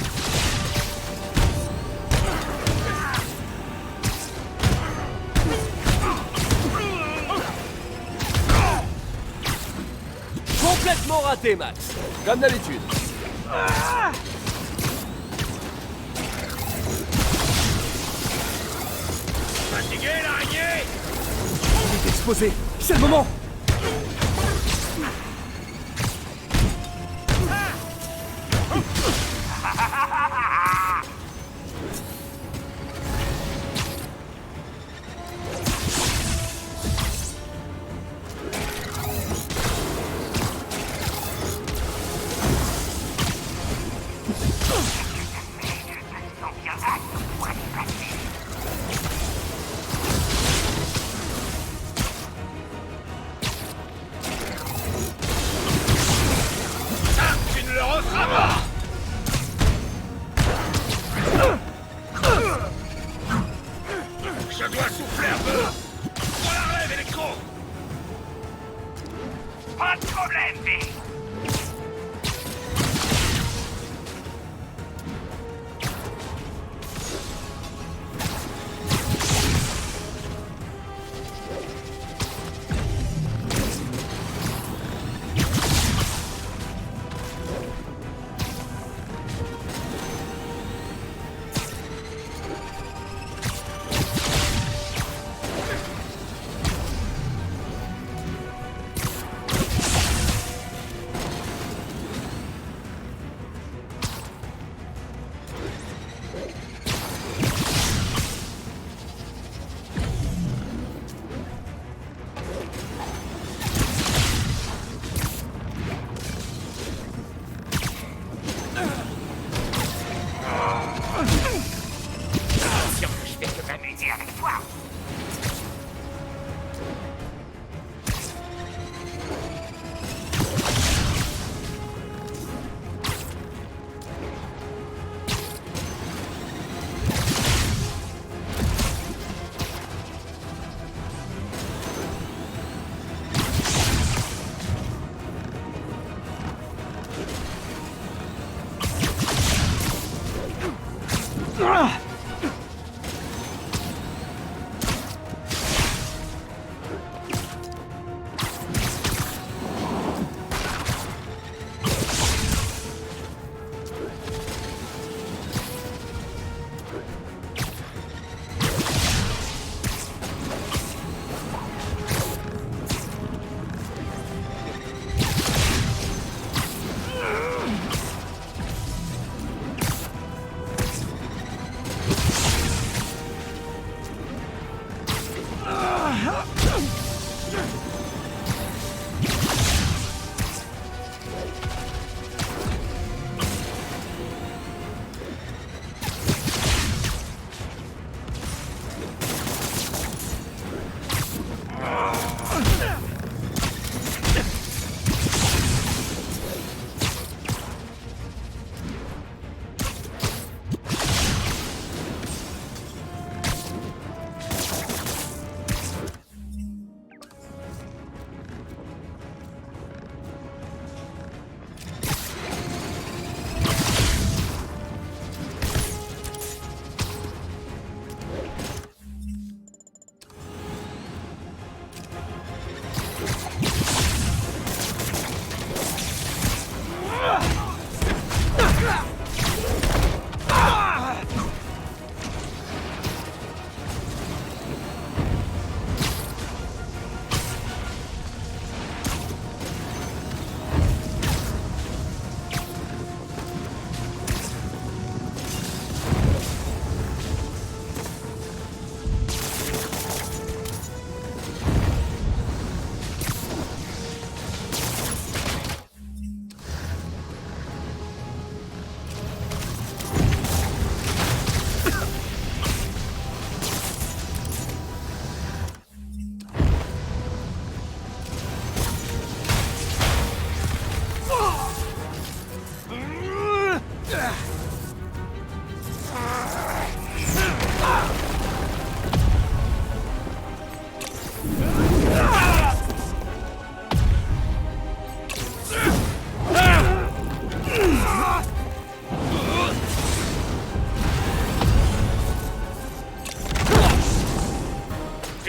Complètement raté, Max. Comme d'habitude. Fatigué, l'araignée? Il est exposé. C'est le moment.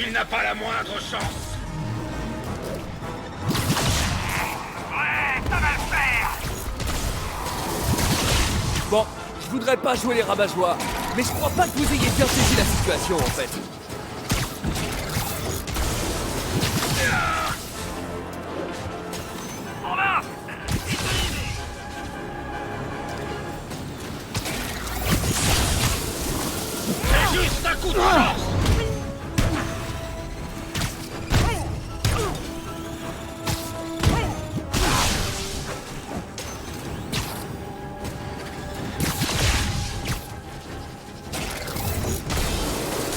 Il n'a pas la moindre chance. Ouais, ça va le faire. Bon, je voudrais pas jouer les rabat-joie, mais je crois pas que vous ayez bien saisi la situation en fait. On va. C'est juste un coup de chance.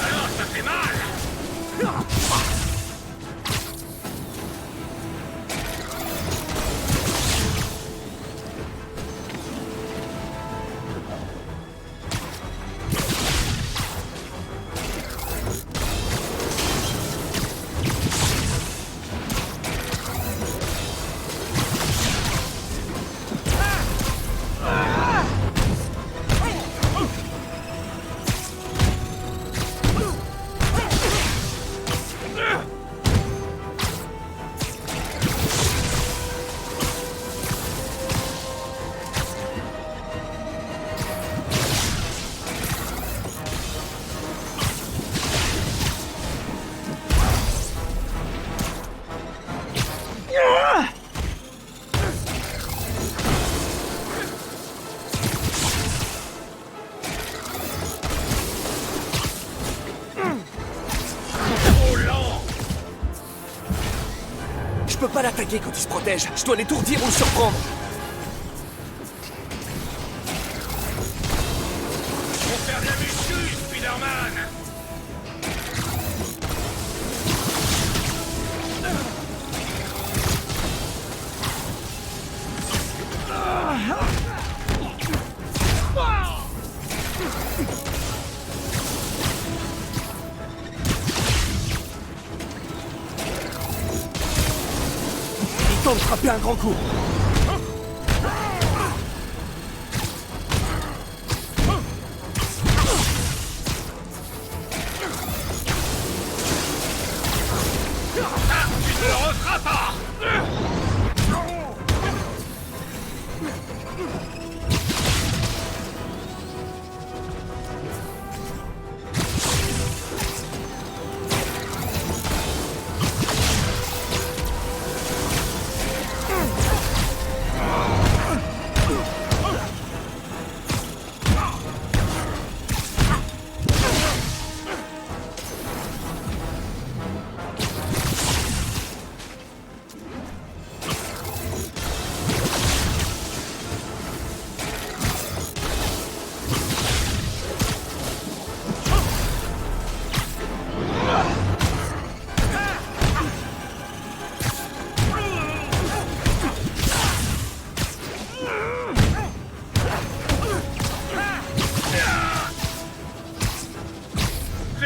Alors, ça fait mal. Je peux pas l'attaquer quand il se protège. Je dois l'étourdir ou le surprendre. Pour faire de la muscu, Spider-Man. Il tente de frapper un grand coup.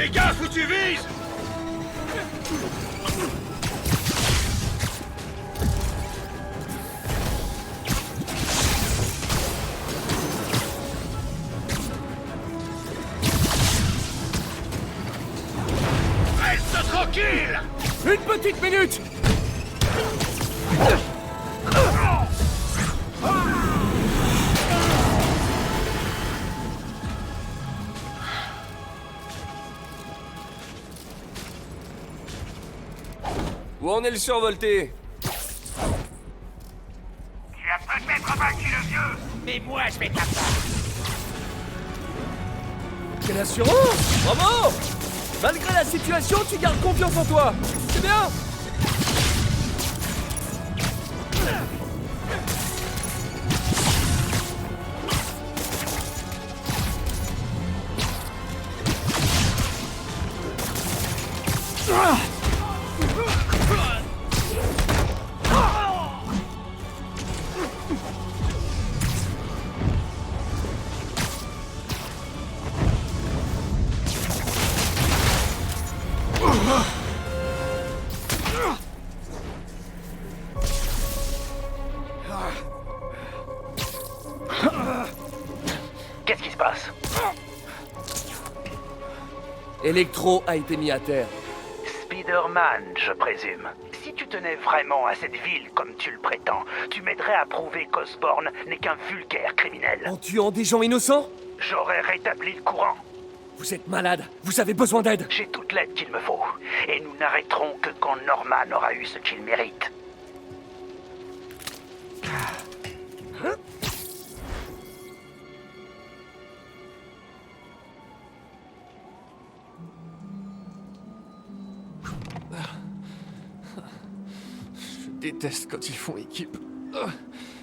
Fais gaffe où tu vises! Reste tranquille! Une petite minute! Où en est le survolté? Tu as peut-être vaincu le vieux, mais moi je vais t'attendre. Quelle assurance! Bravo! Malgré la situation, tu gardes confiance en toi! C'est bien! Qu'est-ce qui se passe? Electro a été mis à terre. Spider-Man, je présume. Si tu tenais vraiment à cette ville comme tu le prétends, tu m'aiderais à prouver qu'Osborn n'est qu'un vulgaire criminel. En tuant des gens innocents? J'aurais rétabli le courant. Vous êtes malade, vous avez besoin d'aide. J'ai toute l'aide qu'il me faut. Et nous n'arrêterons que quand Norman aura eu ce qu'il mérite. Je déteste quand ils font équipe.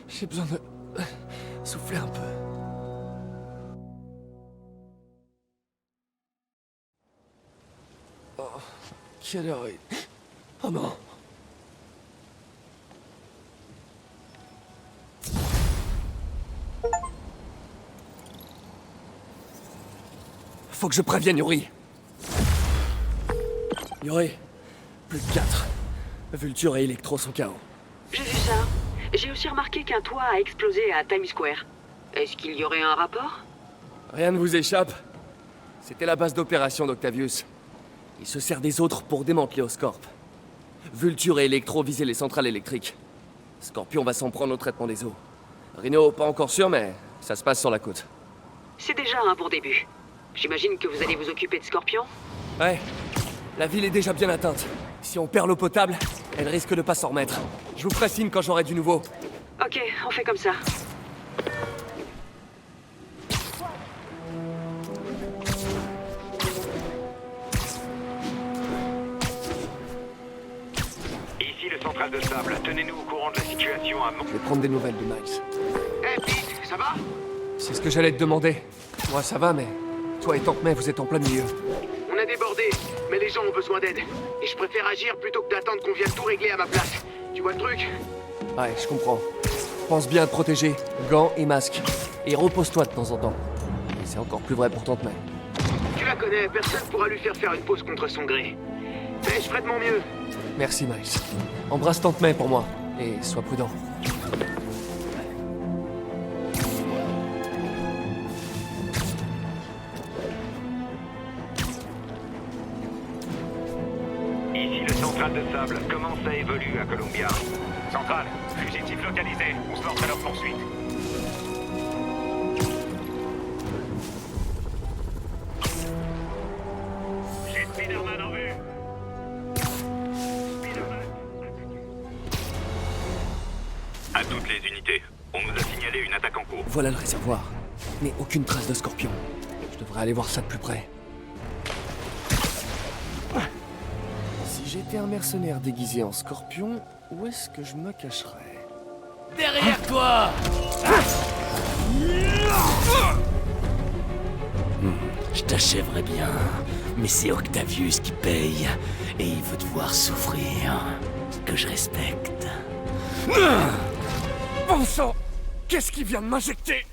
J'ai besoin de souffler un peu. Oh, quelle heure est... Oh non. Faut que je prévienne Yuri. Yuri, plus de 4. Vulture et Electro sont KO. J'ai vu ça. J'ai aussi remarqué qu'un toit a explosé à Times Square. Est-ce qu'il y aurait un rapport? Rien ne vous échappe. C'était la base d'opération d'Octavius. Il se sert des autres pour démanteler Oscorp. Vulture et Electro visaient les centrales électriques. Scorpion va s'en prendre au traitement des eaux. Rhino, pas encore sûr, mais ça se passe sur la côte. C'est déjà un bon début. J'imagine que vous allez vous occuper de Scorpion? Ouais. La ville est déjà bien atteinte. Si on perd l'eau potable, elle risque de pas s'en remettre. Je vous ferai signe quand j'aurai du nouveau. Ok, on fait comme ça. Ici le central de sable. Tenez-nous au courant de la situation à... Je vais prendre des nouvelles de Miles. Hé, Pete, ça va? C'est ce que j'allais te demander. Moi, ça va, mais... Toi et Tante May, vous êtes en plein milieu. On a débordé, mais les gens ont besoin d'aide. Et je préfère agir plutôt que d'attendre qu'on vienne tout régler à ma place. Tu vois le truc? Ouais, je comprends. Pense bien à te protéger. Gants et masques. Et repose-toi de temps en temps. Et c'est encore plus vrai pour Tante May. Tu la connais, personne pourra lui faire une pause contre son gré. Mais je ferai de mon mieux. Merci, Miles. Embrasse Tante May pour moi. Et sois prudent. Centrale de sable, comment ça évolue à Columbia? Centrale, fugitif localisé, on se lance à leur poursuite. J'ai Spider-Man en vue. À toutes les unités, on nous a signalé une attaque en cours. Voilà le réservoir. Mais aucune trace de Scorpion. Je devrais aller voir ça de plus près. Si j'étais un mercenaire déguisé en Scorpion, où est-ce que je me cacherais? Derrière toi! Je t'achèverai bien, mais c'est Octavius qui paye, et il veut te voir souffrir, que je respecte. Bon sang! Qu'est-ce qui vient de m'injecter?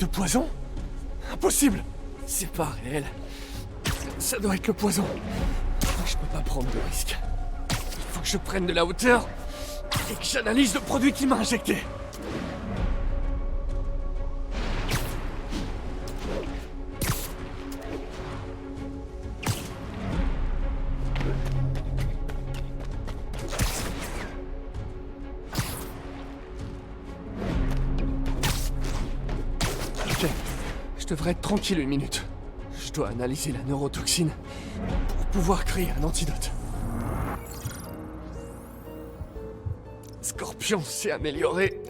de poison? Impossible! C'est pas réel. Ça doit être le poison. Je peux pas prendre de risque. Il faut que je prenne de la hauteur et que j'analyse le produit qu'il m'a injecté. Ok, je devrais être tranquille une minute. Je dois analyser la neurotoxine pour pouvoir créer un antidote. Scorpion s'est amélioré.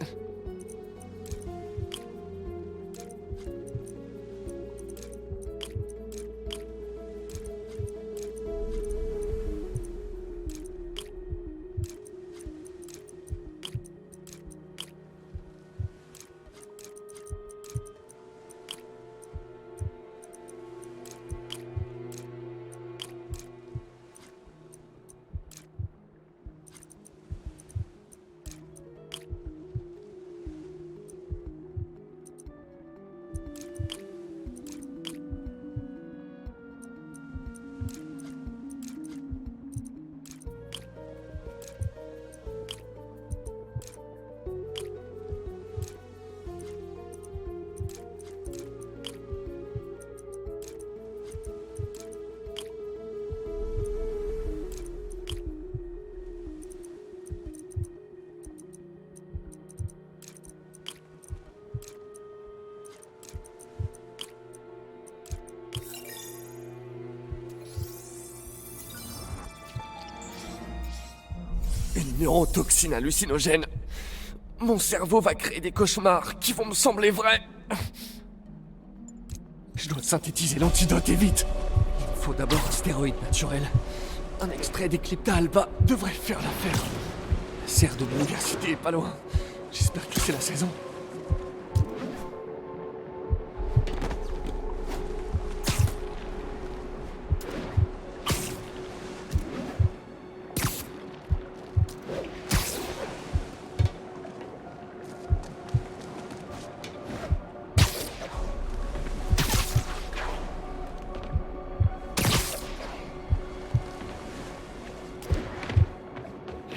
Une neurotoxine hallucinogène. Mon cerveau va créer des cauchemars qui vont me sembler vrais. Je dois synthétiser l'antidote et vite. Il me faut d'abord un stéroïde naturel. Un extrait d'Eclipta alba devrait faire l'affaire. La serre de l'université est pas loin. J'espère que c'est la saison.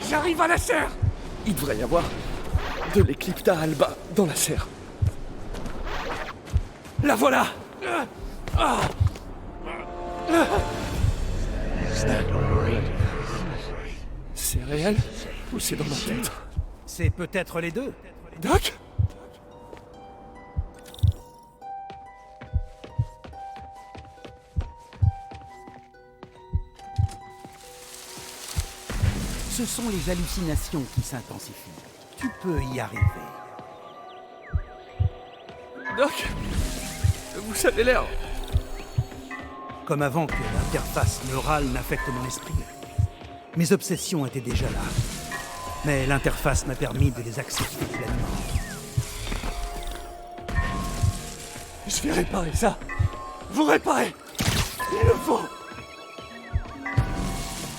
J'arrive à la serre! Il devrait y avoir de l'Eclipta alba dans la serre. La voilà! C'est réel ou c'est dans ma tête? C'est peut-être les deux. Doc? Ce sont les hallucinations qui s'intensifient. Tu peux y arriver. Doc, vous avez l'air... Comme avant que l'interface neurale n'affecte mon esprit. Mes obsessions étaient déjà là. Mais l'interface m'a permis de les accepter pleinement. Je vais réparer ça. Vous réparez. Il le faut.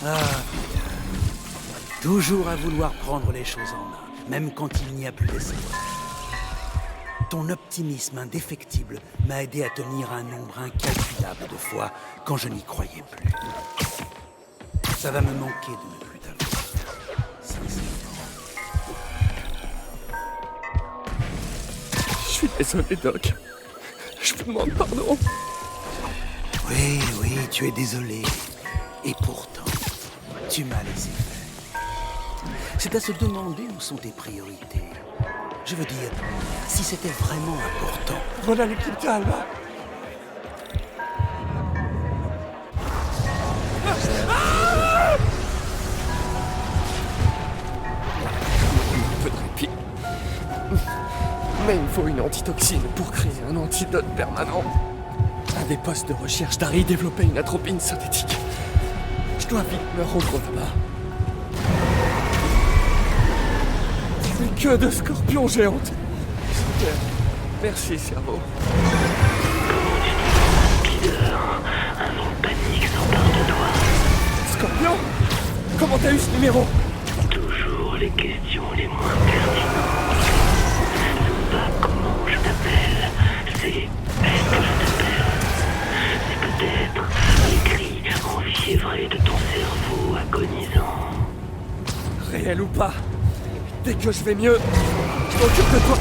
Ah, toujours à vouloir prendre les choses en main, même quand il n'y a plus d'espoir. Ton optimisme indéfectible m'a aidé à tenir un nombre incalculable de fois quand je n'y croyais plus. Ça va me manquer de ne plus t'avoir. Sincèrement. Je suis désolé, Doc. Je vous demande pardon. Oui, tu es désolé. Et pourtant, tu m'as laissé faire. C'est à se demander où sont tes priorités. Je veux dire, si c'était vraiment important. Voilà l'Eclipta alba. Un peu de répit. Mais il me faut une antitoxine pour créer un antidote permanent. Un des postes de recherche d'Harry développait une atropine synthétique. Je dois vite me rendre là-bas. Une queue de scorpion géante. Super. Merci, cerveau. Un nom de panique s'empare de toi. Scorpion? Comment t'as eu ce numéro? Toujours les questions les moins pertinentes. Pas comment je t'appelle. Je fiévré de ton cerveau agonisant. Réel ou pas, dès que je vais mieux, je m'occupe de toi.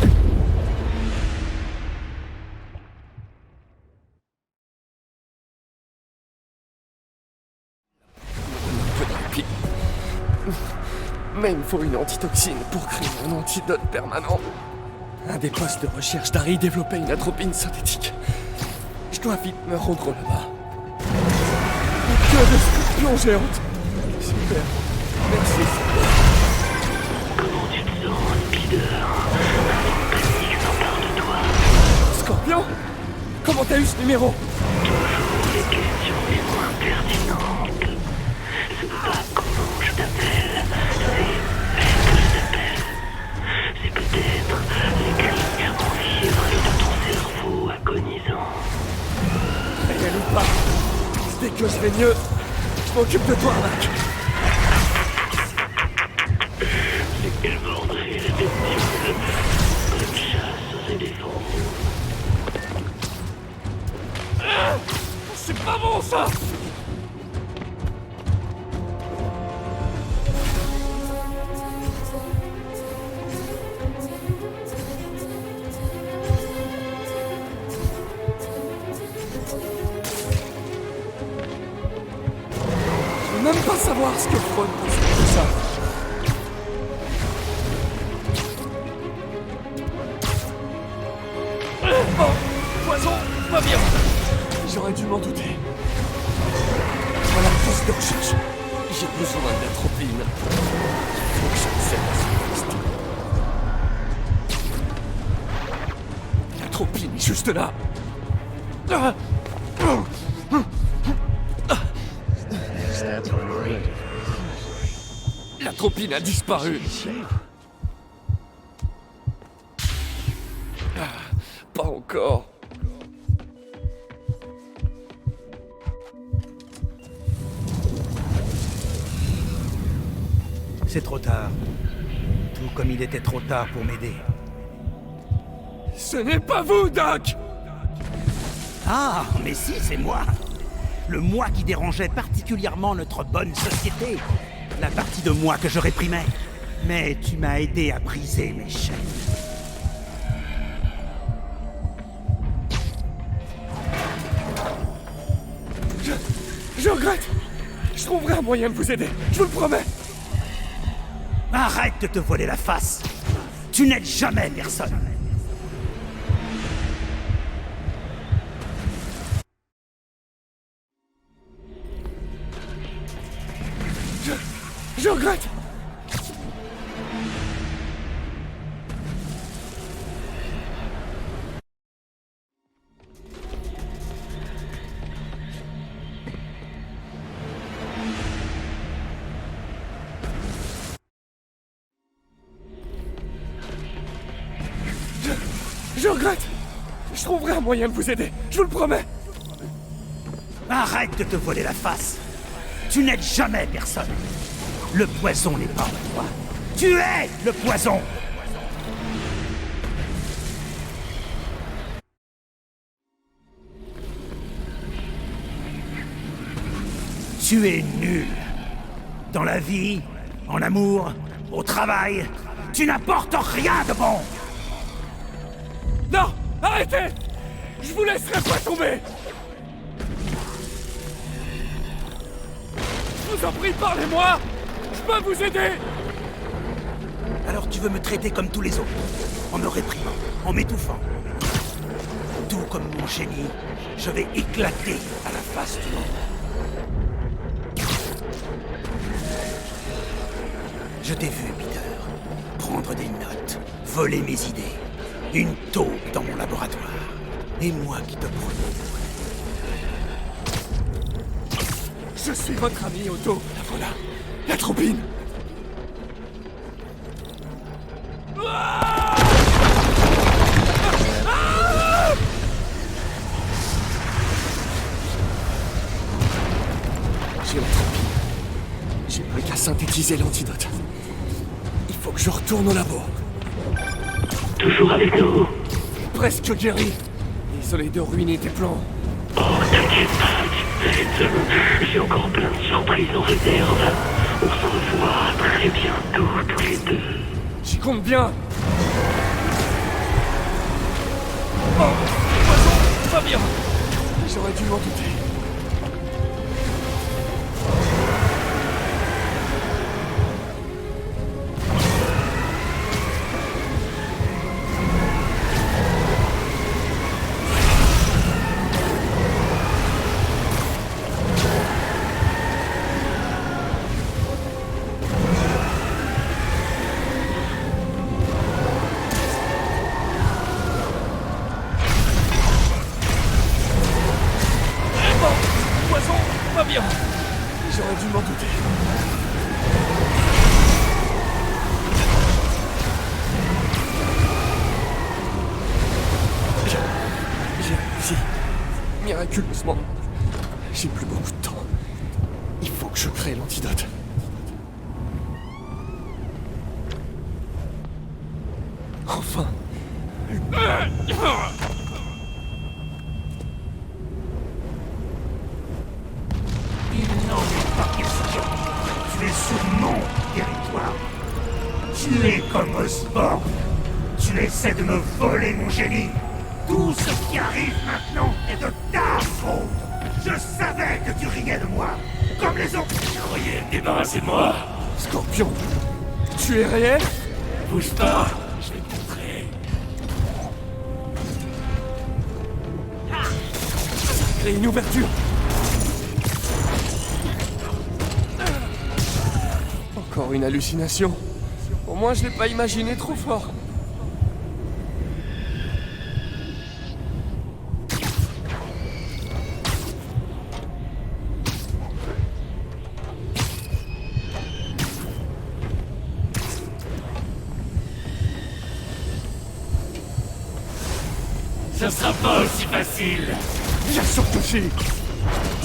Un peu de répit. Mais il me faut une antitoxine pour créer un antidote permanent. Un des postes de recherche d'Harry développait une atropine synthétique. Je dois vite me rendre là-bas. Une queue de scorpion géante. Super. Merci. Comment tu te sens, Spider? La panique s'empare de toi. Scorpion? Comment t'as eu ce numéro? Toujours les questions les moins pertinentes. C'est pas comment je t'appelle, c'est est-ce que je t'appelle. C'est peut-être les cris enfiévrés de ton cerveau agonisant. Réel ou pas, dès que je vais mieux, je m'occupe de toi, Mac. Les mordrait les bestioles. Bonne chasse aux éléphants. C'est pas bon, ça! Je veux même pas savoir ce que Freud pense de tout ça. Bon, poison, pas bien. J'aurais dû m'en douter. Voilà le poste de recherche. J'ai besoin d'atropine. Il faut que j'accède à ce poste. L'atropine est juste là. L'atropine a disparu. Pas encore. C'est trop tard. Tout comme il était trop tard pour m'aider. Ce n'est pas vous, Doc! Ah, mais si, c'est moi. Le moi qui dérangeait particulièrement notre bonne société. La partie de moi que je réprimais. Mais tu m'as aidé à briser mes chaînes. Je regrette. Je trouverai un moyen de vous aider, je vous le promets. Arrête de te voiler la face. Tu n'aides jamais personne. Je regrette. Je regrette. Je trouverai un moyen de vous aider, je vous le promets. Arrête de te voiler la face. Tu n'aides jamais personne. Le poison n'est pas en toi. Tu es le poison. Tu es nul. Dans la vie, en amour, au travail, tu n'apportes rien de bon. Non, arrêtez. Je vous laisserai pas tomber. Je vous en prie, parlez-moi. Je peux vous aider. Alors tu veux me traiter comme tous les autres, en me réprimant, en m'étouffant. Tout comme mon génie, je vais éclater à la face du monde. Je t'ai vu, Peter, prendre des notes, voler mes idées, une taupe dans mon laboratoire, et moi qui te prenais. Je suis votre ami, Otto. La voilà. L'atropine. J'ai l'atropine. J'ai plus qu'à synthétiser l'antidote. Il faut que je retourne au labo. Toujours avec nous? Presque guéri. Désolé de ruiner tes plans. Oh, t'inquiète pas. fait, j'ai encore plein de surprises en réserve. On se revoit très bientôt tous les deux. J'y compte bien. Oh, poison, pas bien. J'aurais dû m'en douter. J'aurais dû m'en douter. J'ai réussi. Miraculeusement. J'ai plus beaucoup de temps. Il faut que je crée l'antidote. Enfin. Tu es sur mon territoire. Tu es comme Osborn. Tu essaies de me voler mon génie. Tout ce qui arrive maintenant est de ta faute. Je savais que tu riais de moi, comme les autres. Tu croyais te débarrasser de moi? Scorpion, tu es réel? Bouge pas, je vais te montrer. Ça crée une ouverture. Encore une hallucination. Au moins, je l'ai pas imaginé trop fort. Ce sera pas aussi facile. Bien sûr que si.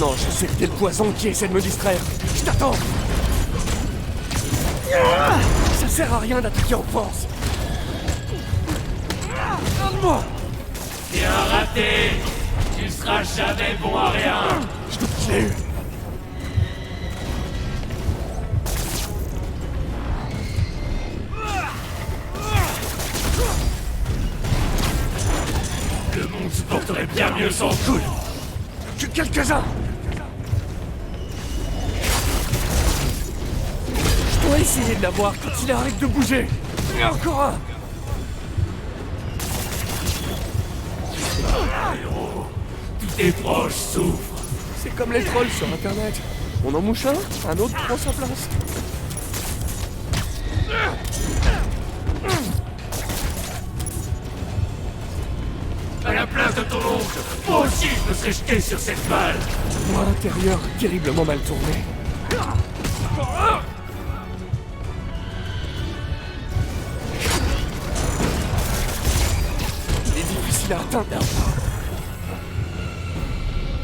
Non, je sais que t'es le poison qui essaie de me distraire. Je t'attends. Ça sert à rien d'attaquer en force. Donne-moi. Bien raté. Tu seras jamais bon à rien. Je l'ai eu. Le monde se porterait bien mieux sans couille. Que quelques-uns. Je dois essayer de l'avoir quand il arrête de bouger. Et encore un. Héros, tous tes proches souffrent. C'est comme les trolls sur Internet. On en mouche un autre prend sa place. À la place de ton oncle, moi aussi je me serais jeté sur cette balle. Moi intérieur terriblement mal tourné. Il est difficile à atteindre.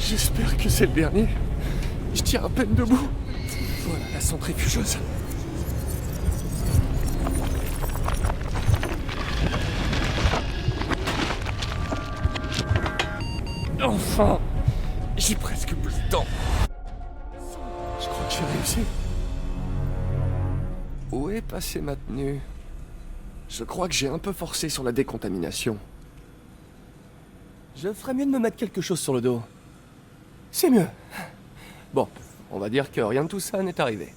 J'espère que c'est le dernier. Je tiens à peine debout. Voilà la centrifugeuse. Enfin! J'ai presque plus de temps. Je crois que j'ai réussi. Où est passée ma tenue? Je crois que j'ai un peu forcé sur la décontamination. Je ferais mieux de me mettre quelque chose sur le dos. C'est mieux. Bon, on va dire que rien de tout ça n'est arrivé.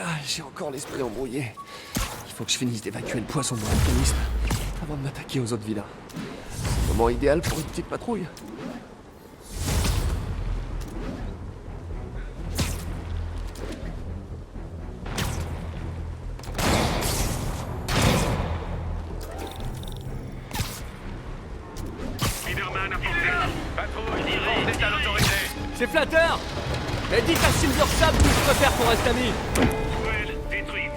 Ah, j'ai encore l'esprit embrouillé. Il faut que je finisse d'évacuer le poison de mon organisme avant de m'attaquer aux autres vilains. Moment idéal pour une petite patrouille. Spider-Man à portée. Patrouille, on est à l'autorité. C'est flatteur. Mais dites à Silver Sable que je préfère qu'on reste amis. Well, détruite.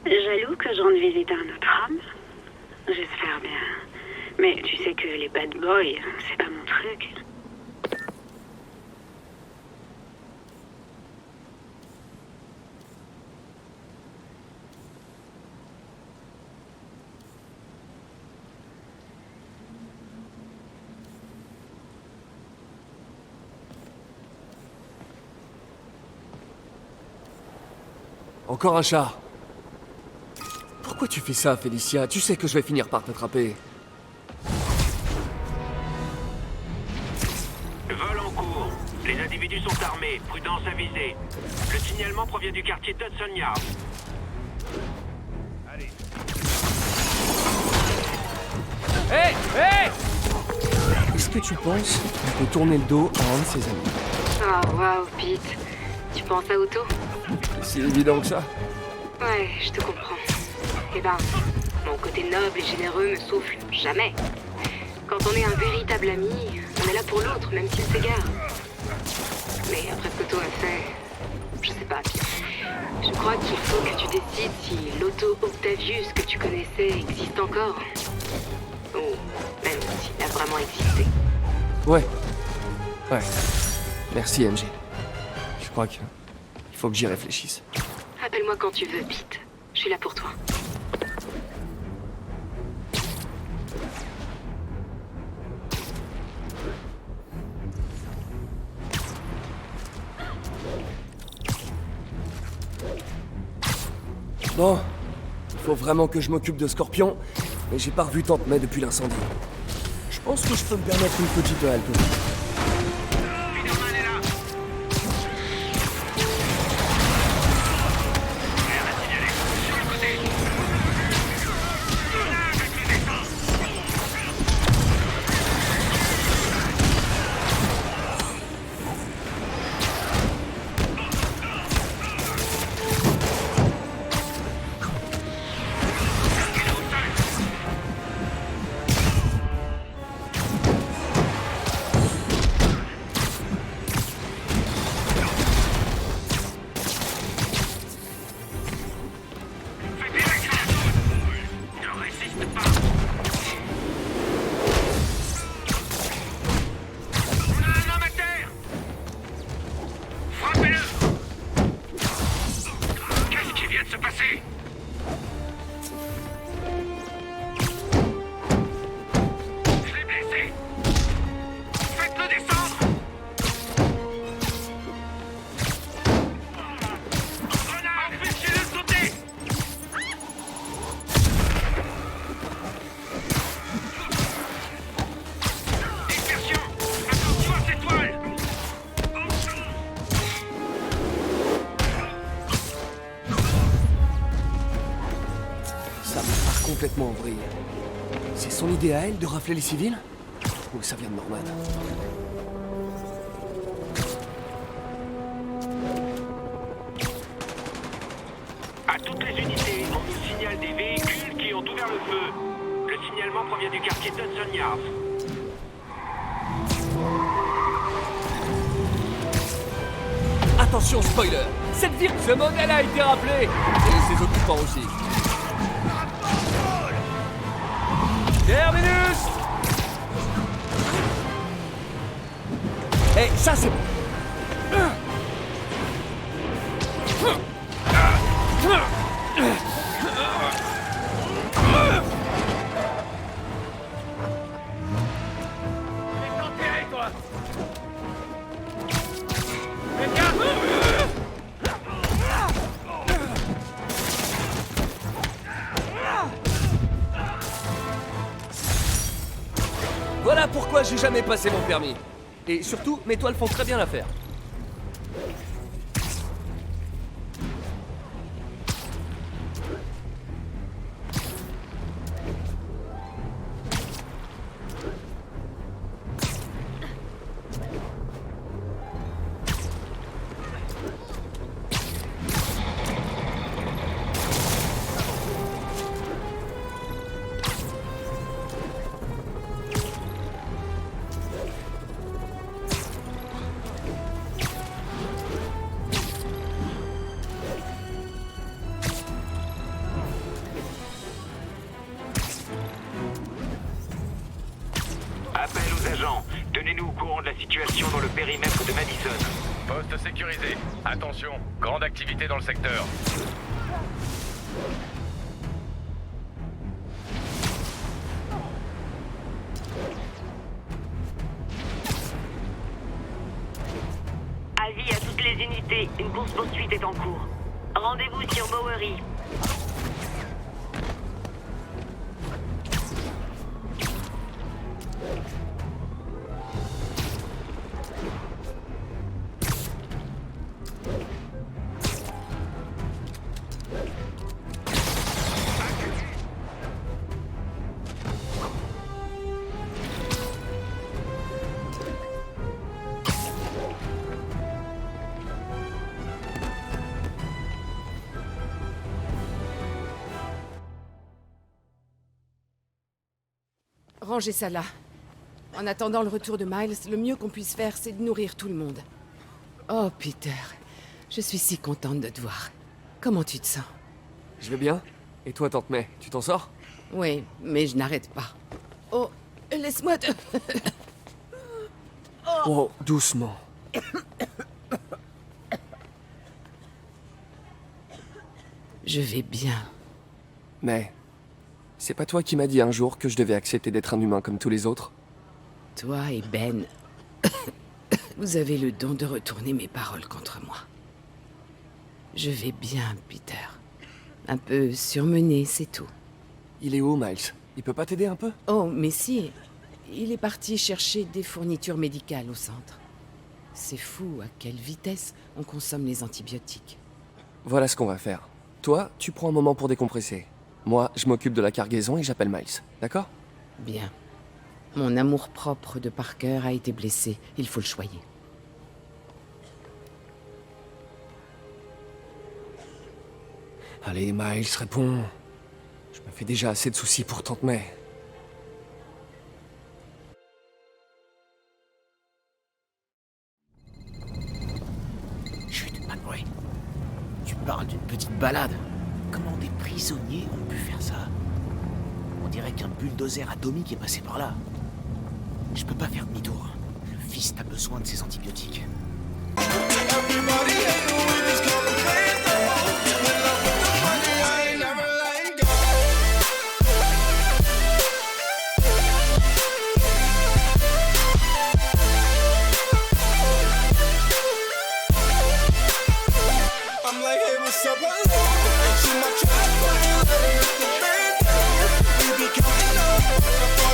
Jaloux que je rende visite à un autre homme? J'espère bien. Mais tu sais que les bad boys, c'est pas mon truc. Encore un chat. Pourquoi tu fais ça, Félicia? Tu sais que je vais finir par t'attraper. Vol en cours. Les individus sont armés. Prudence avisée. Le signalement provient du quartier d'Hudson Yard. Allez. Hé! Hé! Est-ce que tu penses qu'on peut tourner le dos à un de ses amis? Oh, waouh, Pete. Tu penses à Otto? C'est évident que ça. Ouais, je te comprends. Eh ben, mon côté noble et généreux me souffle jamais. Quand on est un véritable ami, on est là pour l'autre, même s'il s'égare. Mais après ce que Otto a fait, je sais pas, Pete. Je crois qu'il faut que tu décides si l'Otto Octavius que tu connaissais existe encore. Ou même s'il a vraiment existé. Ouais. Ouais. Merci, MJ. Je crois que... il faut que j'y réfléchisse. Appelle-moi quand tu veux, Pete. Je suis là pour toi. Bon, il faut vraiment que je m'occupe de Scorpion, mais j'ai pas revu Tante May depuis l'incendie. Je pense que je peux me permettre une petite halte. Complètement en vrille. C'est son idée à elle de rafler les civils? Ou ça vient de Norman? À toutes les unités, on nous signale des véhicules qui ont ouvert le feu. Le signalement provient du quartier d'Hudson Yard. Attention, spoiler! Cette ville, ce modèle a été rappelé! Et ses occupants aussi. Terminus! Eh, ça c'est bon. pourquoi j'ai jamais passé mon permis. Et surtout, mes toiles font très bien l'affaire. Appel aux agents. Tenez-nous au courant de la situation dans le périmètre de Madison. Poste sécurisé. Attention, grande activité dans le secteur. Avis à toutes les unités, une course-poursuite est en cours. Rendez-vous sur Bowery. Rangez ça là. En attendant le retour de Miles, le mieux qu'on puisse faire, c'est de nourrir tout le monde. Oh, Peter, je suis si contente de te voir. Comment tu te sens? Je vais bien. Et toi, Tante May, tu t'en sors? Oui, mais je n'arrête pas. Oh, laisse-moi te... Oh, doucement. Je vais bien. Mais... c'est pas toi qui m'as dit un jour que je devais accepter d'être un humain comme tous les autres? Toi et Ben, vous avez le don de retourner mes paroles contre moi. Je vais bien, Peter. Un peu surmené, c'est tout. Il est où, Miles? Il peut pas t'aider un peu? Oh, mais si. Il est parti chercher des fournitures médicales au centre. C'est fou à quelle vitesse on consomme les antibiotiques. Voilà ce qu'on va faire. Toi, tu prends un moment pour décompresser. Moi, je m'occupe de la cargaison et j'appelle Miles, d'accord? Bien. Mon amour-propre de Parker a été blessé. Il faut le choyer. Allez, Miles, réponds. Je me fais déjà assez de soucis pour Tante May. Chut, pas de bruit. Tu parles d'une petite balade. Comment des prisonniers ont pu faire ça? On dirait qu'un bulldozer atomique est passé par là. Je peux pas faire demi-tour. Le fils a besoin de ses antibiotiques. See my trap, we be coming up.